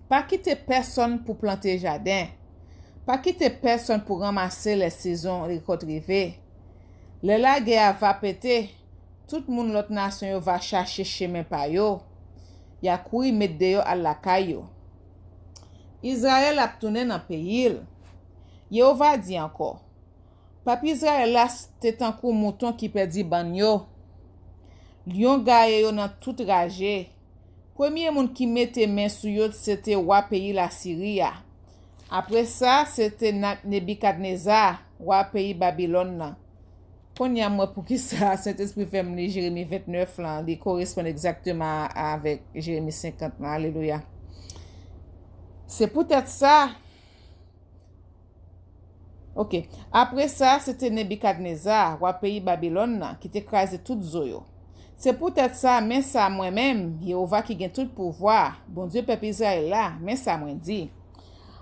Pas quitter personne pour planter jardin. Pas quitter personne pour ramasser les saisons récolte rive. Le la guerre va péter. Tout moun lot nation yo va chercher chemin pa yo. Ya koui met de yo à la kayo. Israël a tourné dans pays. Yehova dit encore. Papi Israël la te tankou mouton qui perdi ban yo. Lion gaye yo nan tout rage. Premier moun qui mette main sou yo c'était roi pays la Syria. Après ça, c'était Nebukadnezar, roi pays Babylone nan. Konya moi pour qui ça Saint-Esprit fait me Jérémie 29 là, il correspond exactement avec Jérémie 50 là. Alléluia. C'est peut-être ça. OK. Après ça, c'était Nebukadnezar, roi pays Babylone là, qui t'écrasé tout zoyo. C'est peut-être ça, mais ça moi-même, Yehova qui gagne tout pouvoir. Bon Dieu peuple Israël là, mais ça moi dit.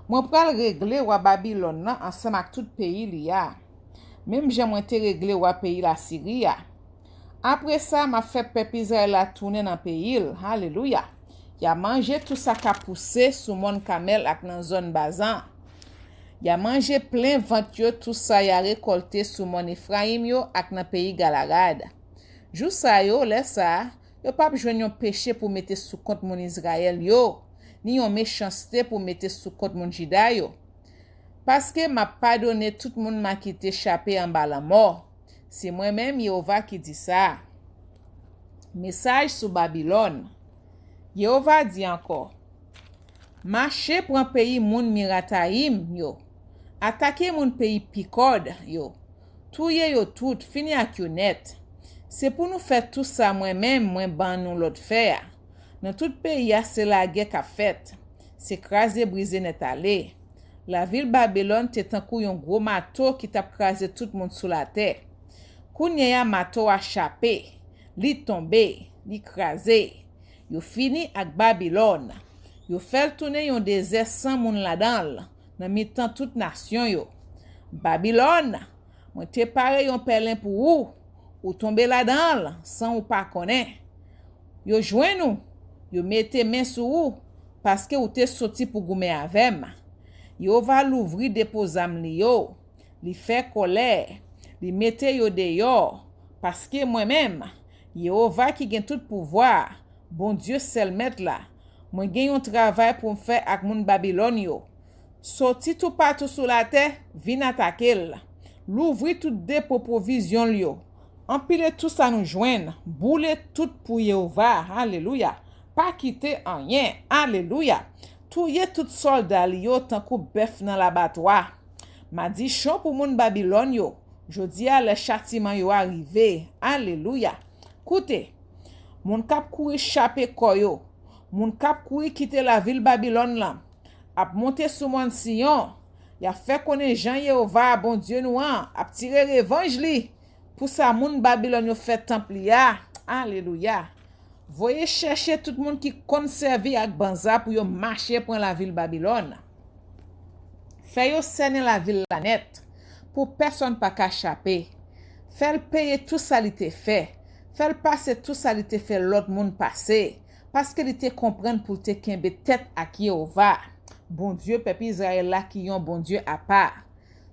Moi pral régler roi Babylone là ensemble avec tout pays li ya. Même j'aimerais te régler roi pays la Syrie. Après ça, m'a fait peuple Israël la tourner dans pays. Alléluia. Y a mangé tout ça qui a poussé sous mon camel ak nan zone bazan. Y a mangé plein vent yo tout ça y a récolté sous mon Ephraim yo ak nan pays Galagad. Jou sa yo le ça, yo pas jwenn yon péché pour mettre sous compte mon Israël yo, ni yon méchanceté pour mettre sous compte mon Juda yo. Parce que m'a pardonné tout le monde m'a quitté échappé en bas la mort. C'est moi-même Yehova qui dit ça. Message sur Babylone. Yehova dit encore. Marchez pour un pays moun Mirataim yo. Attaquez mon pays Picod yo. Touye yo tout, fini ak yo net. C'est pour nous faire tout ça moi-même, moi ban nous l'autre faire. Dans tout pays, c'est la guerre qu'a fait. C'est crasé, brisé, net allé. La ville Babylone te tankou yon gros mato qui t'a crasé tout le monde sous la terre. Kounye ya mato a chapé, li tombe, li crasé. Yo fini ak Babylone. Yo fait tourner yon désert sans moun la-dan, nan mitan toute nation yo. Babylone, moi te pare yon pelin pour ou tombe la-dan sans ou pas connaît. Yo jouen nous, yo mette main sou ou parce que ou te sorti pour goumer avem. Yo va l'ouvrir déposam li yo, li fait colère, li mette yo dehors parce que moi-même, Yehova qui gen tout pouvoir, bon Dieu seul mettre là. Moi gen yon travail pour me faire ak moun Babylone yo. Sorti tout partout sur la terre, vin attaquer. L'ouvrir tout dépôt provision yo. Empile tout ça nous joindre, boule tout pour Yehova. Alléluia. Pas quitter rien. Alléluia. Touye tout soldat li yo tant kou bœuf dans l'abattoir. M'a dit chon pour moun Babylone yo. Jodi a le châtiment yo arrivé. Alléluia. Koute. Moun kap kouri chape koyo. Moun kap kouri quitter la ville Babylone là. Ap monter sous mon Sion. Ya fait connaître Jean Yehova bon Dieu nous ap tirer revanche li. Pour ça moun Babylone yo fait temple ya. Alléluia. Voyez chercher tout le monde qui conserve ak banza pour yo marcher pour la ville Babylone. Fait yo sene la ville la net pour personne pas ka échapper. Fait payer tout ça li te fait. Fait passer tout ça li te fait l'autre monde passer parce que li te comprendre pour te kembe tête ak Yehova. Bon Dieu peuple Israël là qui yon bon Dieu à part.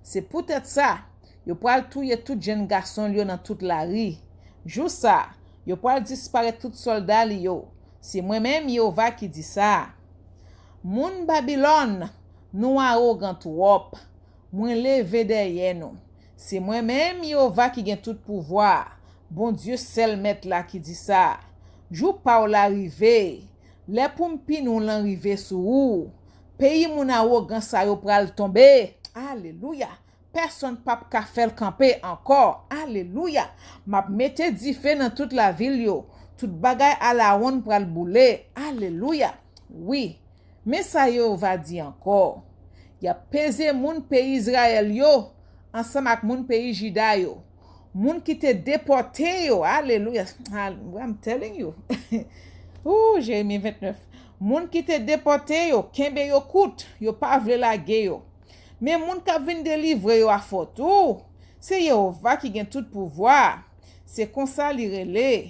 C'est peut-être ça. Yo pral touye tout jeune garçon li yo dans toute la rue. Jou ça. Yo pral disparaître tout soldat li yo. C'est moi-même Yehova qui dit ça. Moun Babylone, nous arrogant wop. Mwen leve derrière nous. C'est moi-même Yehova qui gagne tout pouvoir. Bon Dieu seul mettre là qui dit ça. Jou pa ou l'arrivé. Les pompi nous l'arrivé sous ou. Pays moun arrogant sa yo pral tomber. Alléluia. personne pas ka faire camper encore. Alléluia. M'a mette di fè dans toute la ville yo. Tout bagay à la honte pral boule. Alléluia. Oui. Mais ça yo va di encore. Y a pesé moun pays Israël yo ensemble avec moun pays Juda yo. Moun qui te déporté yo. Alléluia. I'm telling you. Ouh, Jérémie 29. Moun qui te déporté yo, kembe yo koute, yo pa vle la ge yo. Mais moun ka vin délivre yo a faute. C'est Yehova qui gen tout pouvoir. C'est comme ça li rele.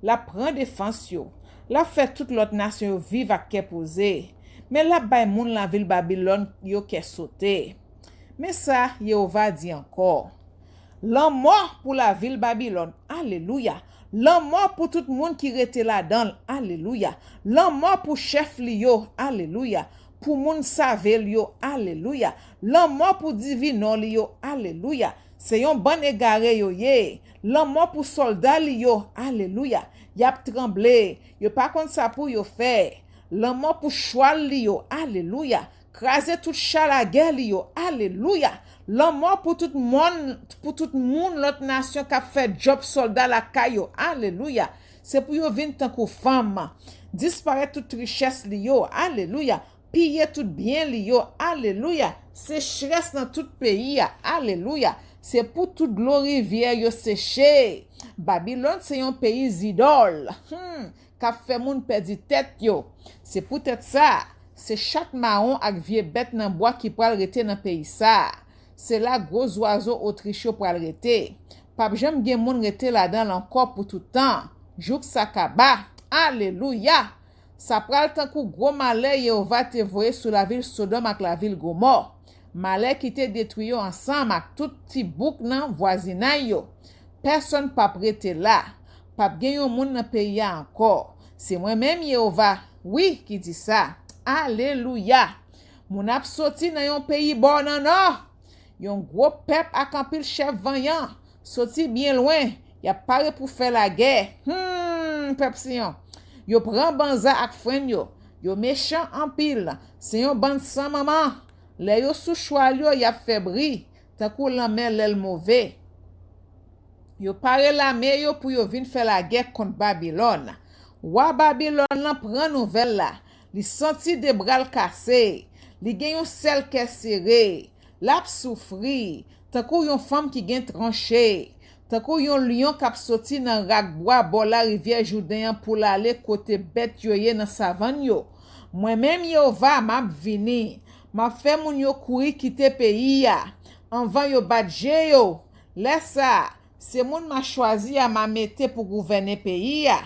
La prend défense yo. La fait toute l'autre nation yo vive à ke posé. Mais la bay moun la ville Babylone yo ke sauté. Mais ça, Yehova dit encore. L'an mort pour la ville Babylone. Alléluia. L'an mort pour tout le monde qui rete là-dedans. Alléluia. L'an mort pour chef li yo. Alléluia. Pour moun savel yo. Alléluia. L'an mort pour divino li yo. Alléluia. C'est yon bon égaré yo ye. L'an mort pour soldat li yo. Alléluia. Yap tremblé. Yo pas contre ça pour yo faire. L'an mort pour choual li yo. Alléluia. Craser tout char la guerre li yo. Alléluia. L'an mort pour tout monde, l'autre nation qui a fait job soldat la kayo. Alléluia. C'est pour yo vin tant que femme. Disparaître toute richesse li yo. Alléluia. Piller tout bien li yo. Alléluia. Sécheresse dans tout pays. Alléluia. C'est pour toute l'eau rivière yo séché. Babylone c'est un pays idole. Qu'a fait moun perdi tête yo. C'est peut-être ça. C'est chaque marron ak vieux bête nan bois qui pral rete dans pays ça. C'est là gros oiseaux autrichio pral rete. Pap j'aime gen moun rete là-dedans encore pour tout temps. Jouk sakaba. Alléluia. Ça pral tant kou gros malheur Yehova te voye sous la ville Sodome ak la ville Gomorre. Malheur qui te détruit ensemble ak tout ti bouk nan voisinage yo. Personne pas prêté là. Pap gen yon moun nan pays encore. C'est moi-même Yehova. Oui, qui dit ça. Alléluia. Moun ap soti nan yon pays bon nan non. Yon gros peuple ak an pile chef vaillant. Soti bien loin. Y a paré pour faire la guerre. Peuple Sion. Yo prend banza ak fren yo. Yo méchant en pile. C'est yon bande sans maman. Le yo sous choual yo y a febri. Tan kou l'anmen l'el mauvais. Yo pare la me yo pour yo vin faire la guerre contre Babylone. Wa Babylone lan prend nouvelle là. Li senti de bral cassé. Li gen yon sel ke serré. Lap soufri. Tan kou yon femme qui gen tranché. Tan kou yon lion kap soti nan rak bois bo la rivière Jourdain pour l'aller côté bête yo ye nan savane yo. Moi-même Yehova m'a vini. M'a fait moun yo kouri quitter pays ya. Anvan yo badje yo. Laisse ça. C'est moun m'a choisi à m'a mette pour gouverner pays ya.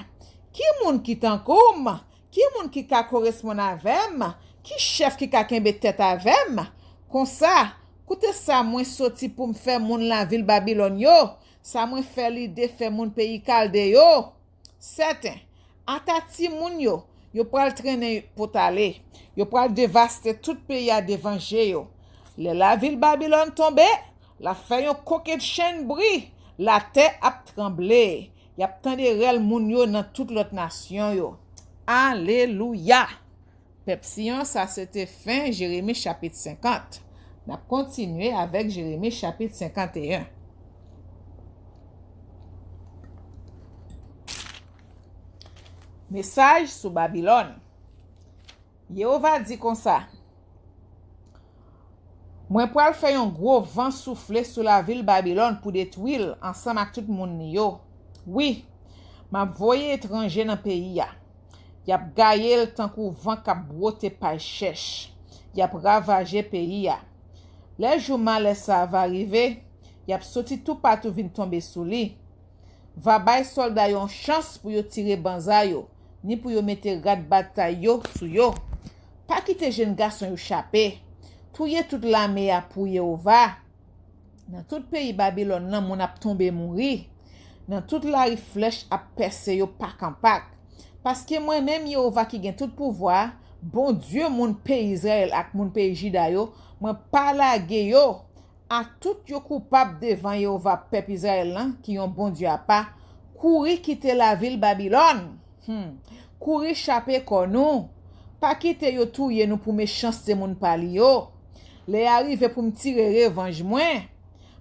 Qui moun qui tan koum? Qui moun qui ka correspond avem? Qui chef qui ka kembe tête avem? Comme ça, koute ça moi sorti pour me faire moun la ville Babylone yo. Ça moi fait l'idée faire moun pays Calde yo. Certain. Atati moun yo. Yo pral traîner pour aller. Yo pral dévaster tout pays à devanger yo. La ville Babylone tombé, la fait yon coquet de chaîne bris. La terre a tremblé. Y a tant de rel moun yo dans toute l'autre nation yo. Alléluia. Pepsion, ça c'était fin Jérémie chapitre 50. On a continué avec Jérémie chapitre 51. Message sur Babylone. Yehova dit comme ça. Moi pral faire un gros vent souffler sur la ville Babylone pour détruire ensemble avec tout moun yo. Oui, m'a voyé étranger dans pays ya. Y ap gaye le tant kou vent k'ap brote pa chèche. Y ap ravager pays ya. Les jours malais ça va arriver, y ap sorti tout partout vin tomber sous li. Va bay soldat yon chance pour yo tirer banza yo, ni pour yo mette rad bataille yo sou yo. Pas quitter jeune garçon yo chapé. Touye toute l'armée a pour Yehova. Dans tout pays Babylone nan moun ap tombe mouri. Dans toute la flèche ap percé yo pak en pak. Parce que moi-même Yehova qui gen tout pouvoir, bon Dieu moun pays Israël ak moun pays Juda yo, moi pa lage yo à tout yo coupable devant Yehova peuple Israël lan qui yon bon Dieu a pas, couri quitter la ville Babylone. Couri chapé konou. Pas quitter yo touye nous pour méchanceté moun pali yo. Les arrivé pour me tirer revanche moins.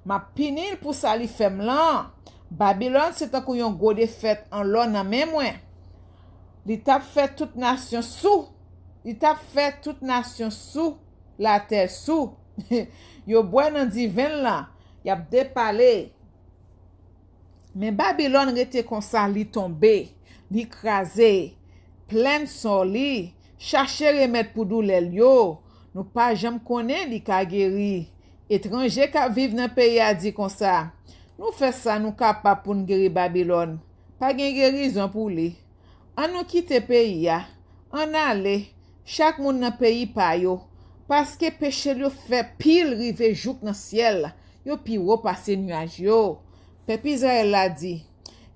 Ma pinil pour ça li fem lan. Babylone c'est un yon go de fête en lon nan men mwen. Li tap fait toute nation sous. Li tap fait toute nation sous la terre sous. Yo boy nan divin la. Y ap depale. Men Babylone rete kon sa li tombe. Li krasé. Plein son li. Cherche remettre pour doulel yo. Nou pa jam konnen li ka geri. Étranger ka vive nan pays a di kon sa. Nou fè ça nou kapab pou ngeri Babylone. Pa gen guérison pour li. An nou kite pays ya. An ale. Chaque moun nan pays pa yo. Paske péché yo fait pile rive jouk nan ciel. Yo pi wo passe nuage yo. Peuple Israël a dit.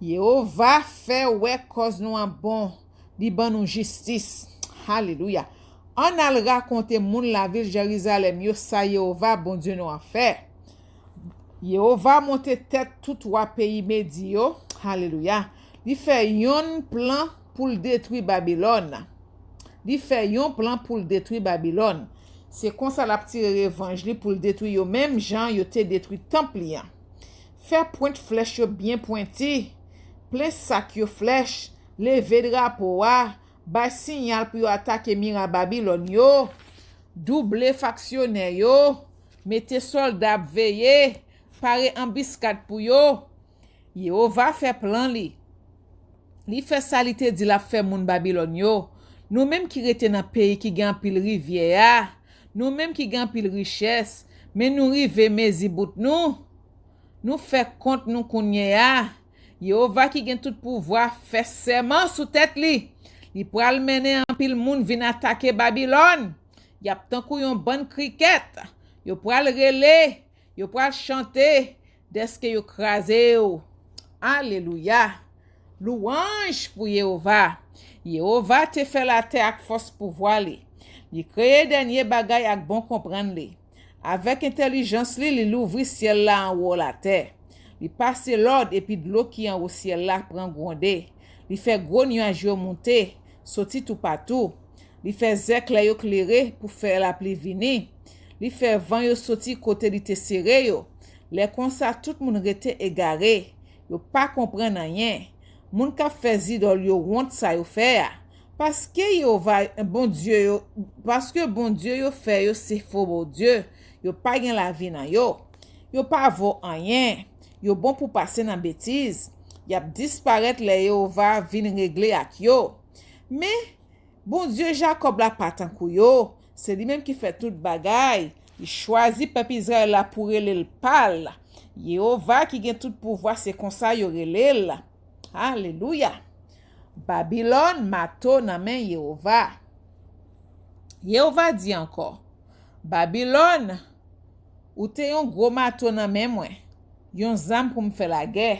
Yehova fait ouais cause nou an bon. Li ban nou justice. Alléluia. On a raconté moun la ville Jérusalem yo sa Yehova bon Dieu nou a fait. Yehova monte tête tout wa pays Medi yo. Alléluia. Li fait yon plan pour détruire Babylone. Li fait yon plan pour détruire Babylone. C'est comme ça la petite revanche li pour détruire yo même gens yo te détruit Templian. Faire pointe flèche yo bien pointi. Plein sac yo flèche. Lever drapeau wa. Ba signal pour yo attaquer Mira Babylone yo. Double factionnaire yo. Mettez soldats veiller. Pare embuscade pour yo. Yehova fait plan li. Li fait ça li te di la fait moun Babylone yo. Nous même qui rete dans pays qui gen pile rivière, nous même qui gen pile richesse, mais nous rive mezi bout nous fait compte nous kounye ya. Yehova qui gen tout pouvoir fait serment sous tête li. Li pral mener en pile moun vin attaquer Babylone. Y a tankou yon bonne cricket. Yo pral rele, yo pral chanter deske yo krasé yo. Alléluia. Louange pour Yehova. Yehova te fait la terre avec force pouvoir li. Li créé dernier bagay ak bon comprendre li. Avec intelligence li l'ouvri ciel là en haut la terre. Li passe l'ordre et puis de l'eau qui en haut ciel là prend grondé. Li fait gros nuages yo monter, sorti tout partout. Li fait zèk la yo clairé pour faire la pluie vini. Li fait vent yo sorti côté li te serré yo. Les comme ça tout moun rete égaré. Yo pas comprendre rien. Moun ka fait zidol yo want sa yo faire. Parce que bon Dieu yo fait yo c'est faux bon Dieu. Yo pas gen la vie nan yo. Yo pas vo rien. Yo bon pour passer dans bêtise. Y a disparaître les Yehova vin régler ak yo. Mais bon Dieu Jacob la patankou yo. C'est lui même qui fait tout bagay. Il choisit peuple Israël la pour le pal. Yehova qui gen tout pouvoir c'est comme ça yo relel. Alléluia. Babylone mato nan men Yehova. Yehova dit encore. Babylone ou te yon gros mato nan men mwen. Yon zam pour me faire la guerre.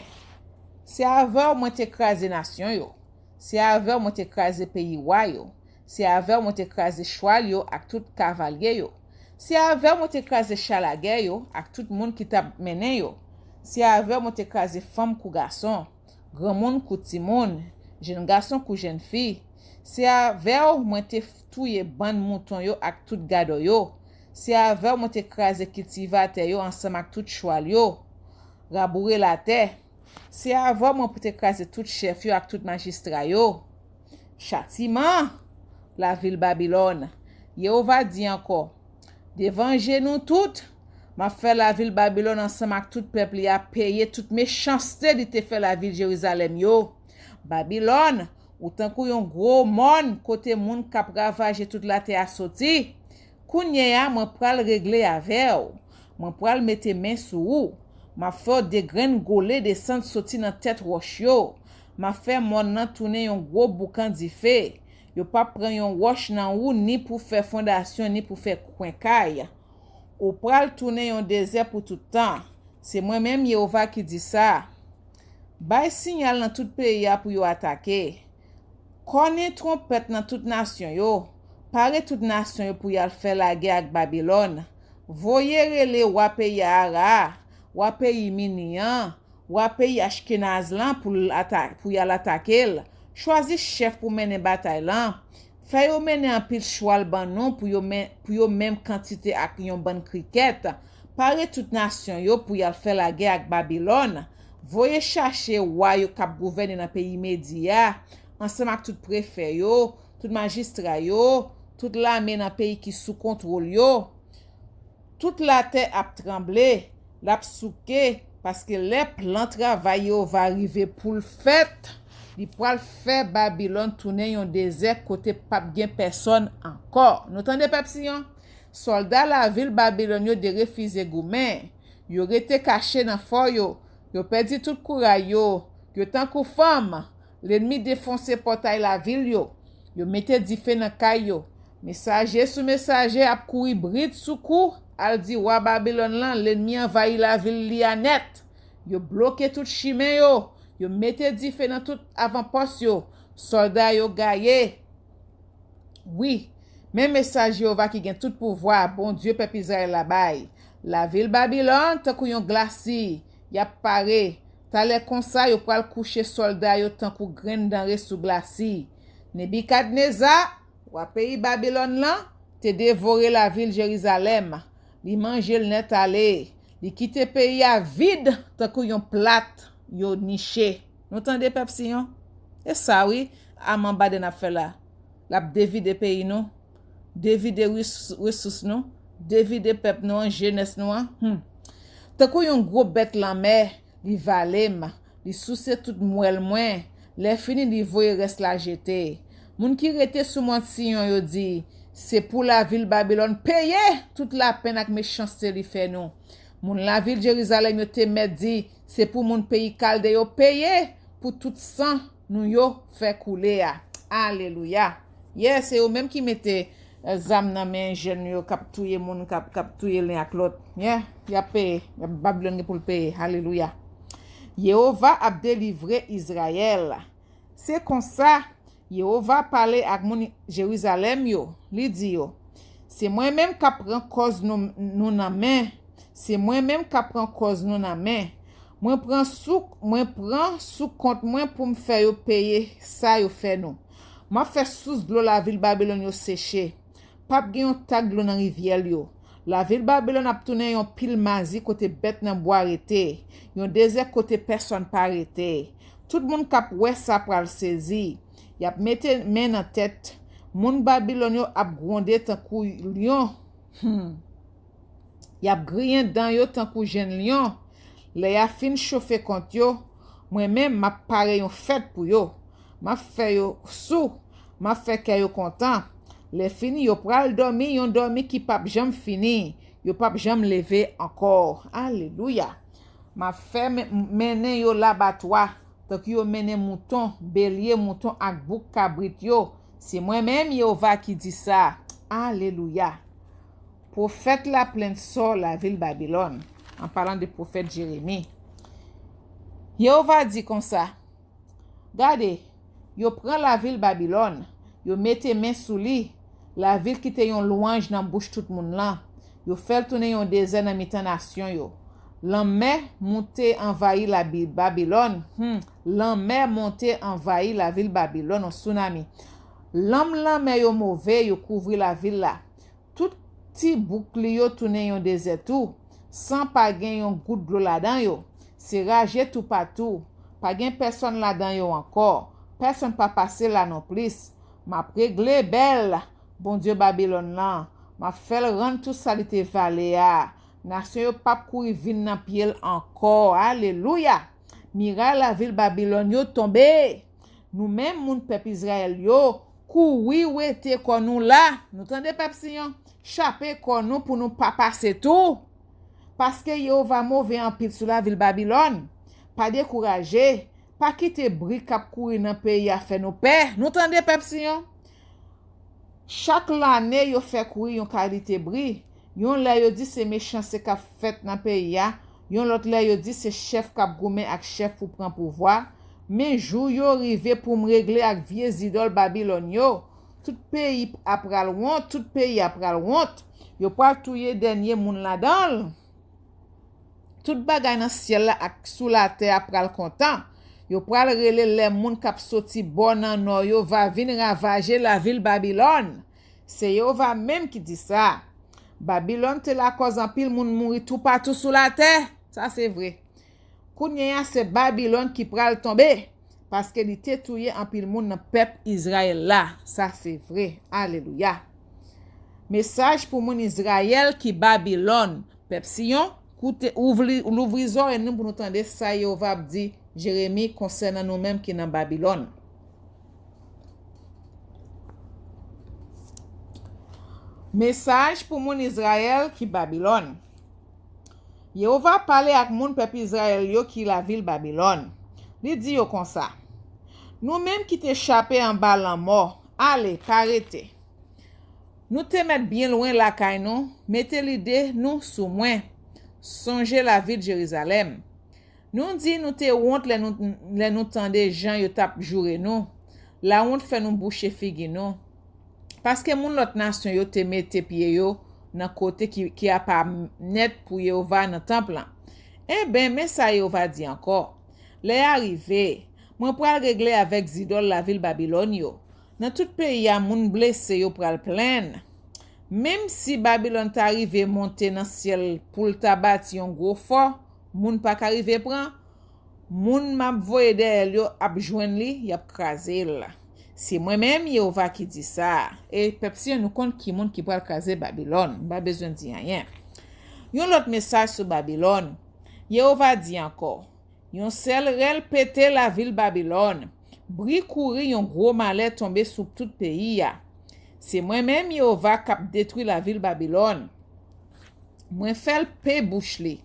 C'est avec moi te écraser nation yo. C'est avec moi te écraser pays wa yo. C'est avec moi te écraser cheval yo ak tout cavalier yo. C'est avec moi te écraser char la guerre yo ak tout monde qui t'a mené yo. C'est avec moi te écraser femme kou garçon, grand monde kou ti monde, jeune garçon kou jeune fille. C'est avec moi te touye bande mouton yo ak tout gado yo. C'est avec moi te écraser cultivateur yo ensemble ak tout cheval yo. Rabourer la terre. C'est avant moi pour t'écraser tout chef yo ak tout magistrat yo. Châtiment la ville Babylone. Yehova dit encore, dévenger nous toutes, m'a fait la ville Babylone ensemble avec tout peuple y a payé toute méchanceté de te fait la ville Jérusalem yo. Babylone, ou tant kou yon gros monde côté moun k'ap ravager toute la terre sorti. Kounye ya m'en pral régler avec. M'en pral mette main sou ou. M'a fait des graines golées descendre sorti dans tête roche yo. M'a fait mon nan tourner yon gros boucan di feu. Yo pas prend yon roche nan ou ni pour faire fondation ni pour faire coin caille. Ou pral tourner yon désert pour tout temps. C'est moi-même Yehova qui dit ça. Bay signal dans tout pays pour yo attaquer. Connaît trompette dans toute nation yo. Pare toute nation yo pour yal faire la guerre avec Babylone. Voyez rele wa pays ara. Wa pays Minian, wa pays Ashkenaz lan pour yal attaquer. Choisi chef pour mener bataille lan. Fè yo mener en pile choual ban non pour yo même quantité ak yon bonne cricket. pare toute nation yo pour yal faire la guerre avec Babylone. Voyez chercher roi yo k'ap gouverne dans pays média, ensemble avec tout préfet yo, tout magistrat yo, toute l'armée dans pays qui sous contrôle yo. Toute la terre a tremblé, l'a souké parce que les plans travail yo va arriver pour le fait. Li pral faire Babylone tourner un désert côté pas bien personne encore. Nous entendez peuple Sion? Soldats la ville Babylone yo de refuser goumen. Yo rete caché dans fort yo. Yo perdu tout courage yo. Yo tant kou femme. L'ennemi défonce portail la ville yo. Yo mette di fè dans kay yo. Messager sous messager ap kouri bride sous kou. Al di wa Babylone lan l'ennemi envahi la ville li a net. Yo bloqué tout chemin yo. Yo mette di fè dans tout avant-poste yo. Soldat yo gaye. Oui, même message yo va qui gen tout pouvoir, bon Dieu peuple Israël la bay. La ville Babylone tant kou yon glaci, y a paré. Talè kon sa yo pral coucher soldat yo tant kou grain denrée sous glaci. Nebukadnezar, wa pays Babylone lan, te dévoré la ville Jérusalem. Li mangé le net aller. Li quitte pays a vide tant kou yon plate. Yo niché. Nous entendez peuple Sion? Et ça oui, à m'en bas de n'a fait là. La dévide pays non, dévide ressources non, dévide peuple non, jeunesse non. Tant qu'on yon gros bête la mer, li valem, li souce tout mouel moins, les fini li voye reste la jeter. Moun qui rete sous mon Sion yo dit, c'est pour la ville Babylone payer toute la peine ak méchanceté li fait nous. Moun la ville Jérusalem yo te met dit, c'est pour mon pays Calde yo payer pour tout sang nous yo fait couler. Alléluia. Yes, c'est eux même qui mettait zam nan men jeune yo k'ap touye moun k'ap touye l'un ak l'autre. Yeah, y a payé, y a Babylone pour le payer. Alléluia. Jéhovah a délivré Israël. C'est comme ça Jéhovah parler ak moun Jérusalem yo, li di yo. C'est moi-même qui prend cause nous nan main. C'est moi-même qui prend cause nous nan main. Moi prend sous compte moi pour me faire yo payer ça yo fait nous. M'a fait sous de l'eau la ville Babylone yo séché. Pap gen yon tag l'eau nan rivière yo. La ville Babylone ap tourné yon pile mazi côté bête nan bois arrêté. Yon désert côté personne pas arrêté. Tout le monde k'ap wè ça pral saisi. Y ap mette main nan tête. Moun Babylone yo ap grondé tan kou lion. Y ap grien dans yo tan kou jeune lion. Le ya fin chauffe kont yo. Moi-même m'a pare yon fête pour yo. M'a fait yo sou. M'a fait que yo content. Les fini yo pral dormi, yon dormi qui pap jam fini. Yo pap jam lever encore. Alléluia. M'a fait mener yo l'abattoir. Tant que yo mene mouton, bélier, mouton ak bouk cabrit yo. C'est moi-même Jéhovah qui dit ça. Alléluia. Prophète la plainte sort la ville Babylone. En parlant du prophète Jérémie. Jéhovah dit comme ça. Regardez, yo prend la ville Babylone, yo mette main sous li, la ville qui te yon louange dans bouche tout moun lan. Yo fait tourner yon désert dans mitan nation yo. L'enmer monte envahi la ville Babylone. L'enmer monte envahi la ville Babylone en tsunami. L'enmer yo mauvais yo couvri la ville là. Tout ti boucli yo tourner yon désert tout, sans pas gen yon goutte d'eau là-dedans yo. C'est ragé tout partout. Pas gen personne là-dedans yo encore. Personne pas passé là non plus. M'a réglé belle. Bon Dieu Babylone là. M'a fait rendre tout ça li te valé a. Nation yo pas kouri vin nan pied encore. Alléluia. Mira la ville Babylone yo tombé. Nous même moun peuple Israël yo kouri wete kon nous là. Nous tendez peuple Sion. Chapé kon nous pour nous pas passer tout. Parce que yo va mauvais en pile sur la ville Babylone. Pas décourager. Pas quitter bri k'ap kouri nan pays a fait nos pères. Nous tendez peuple Sion. Chaque l'année yo fait kouri yon qualité bri. Yon la yo dit c'est méchant c'est qu'a fait nan pays a. Yon l'autre la yo dit c'est chef k'ap goumen ak chef pour prendre pouvoir. Mais jou yo rive pour me régler ak vieux idole Babylone yo. Tout pays a pral honte, tout pays a pral honte. Yo pral touye dernier moun la dan. Tout bagay nan ciel la ak sous la terre a pral content. Yo pral rele les moun k'ap soti bon nan no yo va vin ravager la ville Babylone. C'est Jéhovah même qui dit ça. Babylone te la cause en pile moun mouri tout partout sous la terre. Ça c'est vrai. Kounya c'est Babylone qui pral tomber parce que li te touye en pile moun dans peuple Israël là. Ça c'est vrai. Alléluia. Message pour mon Israël qui Babylone. Peuple Sion, l'ouvrizor et nous pour nous entendre ça Yehova dit Jérémie concernant nous-mêmes qui dans Babylone. Message pour mon Israël qui Babylone. Yehova parle avec mon peuple Israël yo qui la ville Babylone. Li dit yo comme ça. Nous-mêmes qui t'échappé en bas la mort, allez, arrêtez. Nous te mettre bien loin la caille nous, mettez l'idée nous sous moins. Songez la ville de Jérusalem. Nous dit nous te honte les nous tendez gens yo tap joure nous. La honte fait nous boucher figue nous. Parce que moun l'autre nation yo te mette pied yo dans côté qui a pas net pour Yehova dans temple. Eh ben mais ça Yehova dit encore. Les arrivé, moi pral régler avec Zidol la ville Babylone yo. Dans tout pays y a moun blessé yo pral plein. Même si Babylone t'arrive monter dans ciel pour tabati yon gros fort, moun pas arrive prend. Moun m'a voye de yo ap joindre li, y ap krasé la. C'est moi-même Yehova qui dit ça. Et peuple si nous compte qui monde qui pral krasé Babylone, pas besoin de dire rien. Yon l'autre message sur Babylone. Yehova dit encore. Yon sel rel pété la ville Babylone. Bri kouri yon gros malheur tombé sur tout pays ya. C'est moi-même Yehova qui détruit la ville Babylone. Moi fait paix bouche li.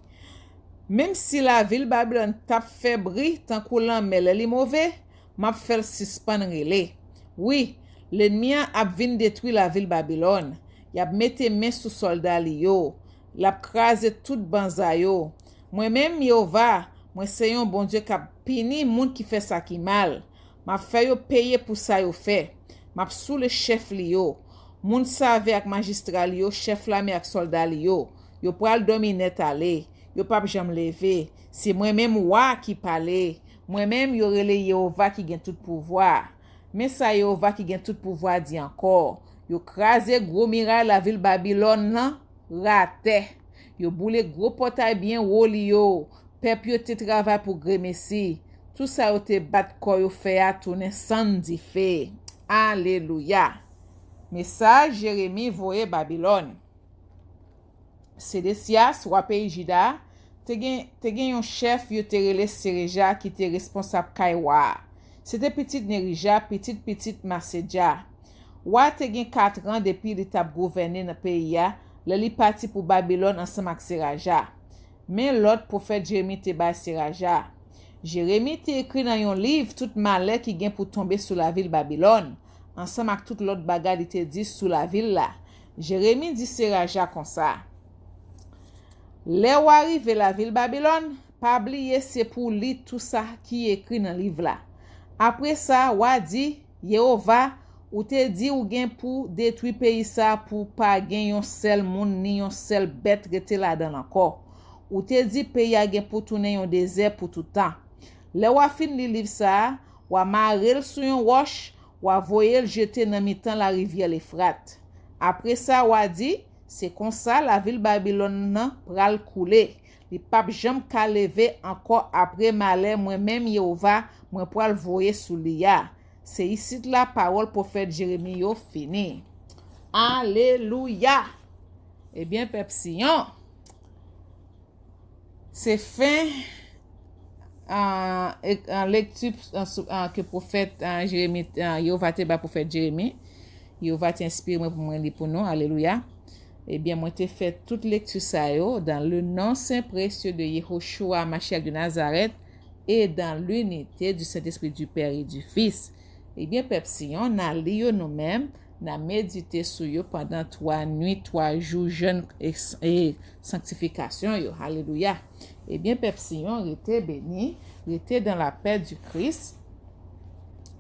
Même si la ville Babylone tap fait bri tant koulan mele li mauvais, m'a fait suspendre relé. Oui, l'ennemi a vinn détruire la ville Babylone. Y a mette main sous soldat li yo. L'a crasé tout banza yo. Moi-même Yehova, moi c'est un bon Dieu qui pini moun qui fait ça qui mal. M'a fait yo payer pour ça yo fait. M'a sous le chef li yo. Moun save ak magistrat li yo, chef la ak soldat li yo. Yo pral dominer aller. Yo pas jam lever. C'est moi-même wa qui parler. Moi-même yo rele Yehova qui gen tout pouvoir. Mais ça Yehova qui gen tout pouvoir dit encore. Yo krasé gros miraille la ville Babylone nan, raté. Yo boule gros portail bien haut li yo. Peuple yo te travail pour grémessi. Tout ça yo te bat ko yo fait a tourner sans di fait. Alléluia. Message Jérémie voye Babylone. Sédécias, roi pays Juda, te gen yon chef yo te rele Sereja qui te responsable Kaiwa. C'était petite Nerija, petite Masedja. Wa te gen 4 ans depuis li tap gouverner dans pays ya, li parti pour Babylone ensemble avec Seraja. Mais l'autre prophète Jérémie te bay Seraja. Jérémie te écrit dans yon livre tout malheur qui gen pour tomber sur la ville Babylone. Ensemble avec tout l'autre bagay li te dit sur la ville là. Jérémie dit Seraja comme ça. Les ou arrive la ville Babylone, pas oublier c'est pour lire tout ça qui écrit dans livre là. Après ça, ou dit Yehova ou te dit ou gen pour détruire pays ça pour pas gen yon seul monde ni yon seul bête rete là dans encore. Ou te dit pays a gen pour tourner yon désert pour tout temps. Les ou fin li livre ça, ou marel sur yon roche, ou voyer jeter dans mi-temps la rivière l'Euphrate. Après ça, ou dit c'est comme ça la ville Babylone nan pral couler. Li pap jam ka lever encore après malheur moi-même Yehova moi pral voyer sous liya. C'est ici la parole prophète Jérémie yo fini. Alléluia. Eh bien peuple Sion, c'est fin en lecture que prophète Jérémie Yehova te ba prophète Jérémie. Yehova t'inspire moi pour moi li pour nous. Alléluia. Eh bien, moi, j'ai fait toute lecture ça yo dans le nom saint précieux de Yehoshua, Mashiach de Nazareth, et dans l'unité du Saint-Esprit du Père et du Fils. Eh bien, peuple Sion, na li yo nous-mêmes, na médité sur yo pendant 3 nuits, 3 jours, jeûne et sanctification yo. Alléluia. Eh bien, peuple Sion, rete béni, rete dans la paix du Christ.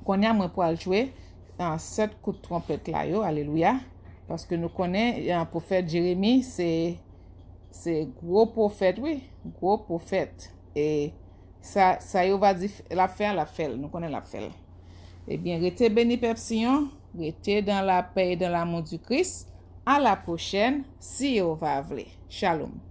Qu'on a moi pour jouer en 7 coups de trompette là yo. Alléluia. Parce que nous connaissons un prophète Jérémie, c'est gros prophète, oui, gros prophète. Et ça y va dire, la fait, nous connaissons la fait. Eh bien, restez béni, peuple Sion, restez dans la paix et dans l'amour du Christ. À la prochaine, si Jéhovah vle. Shalom.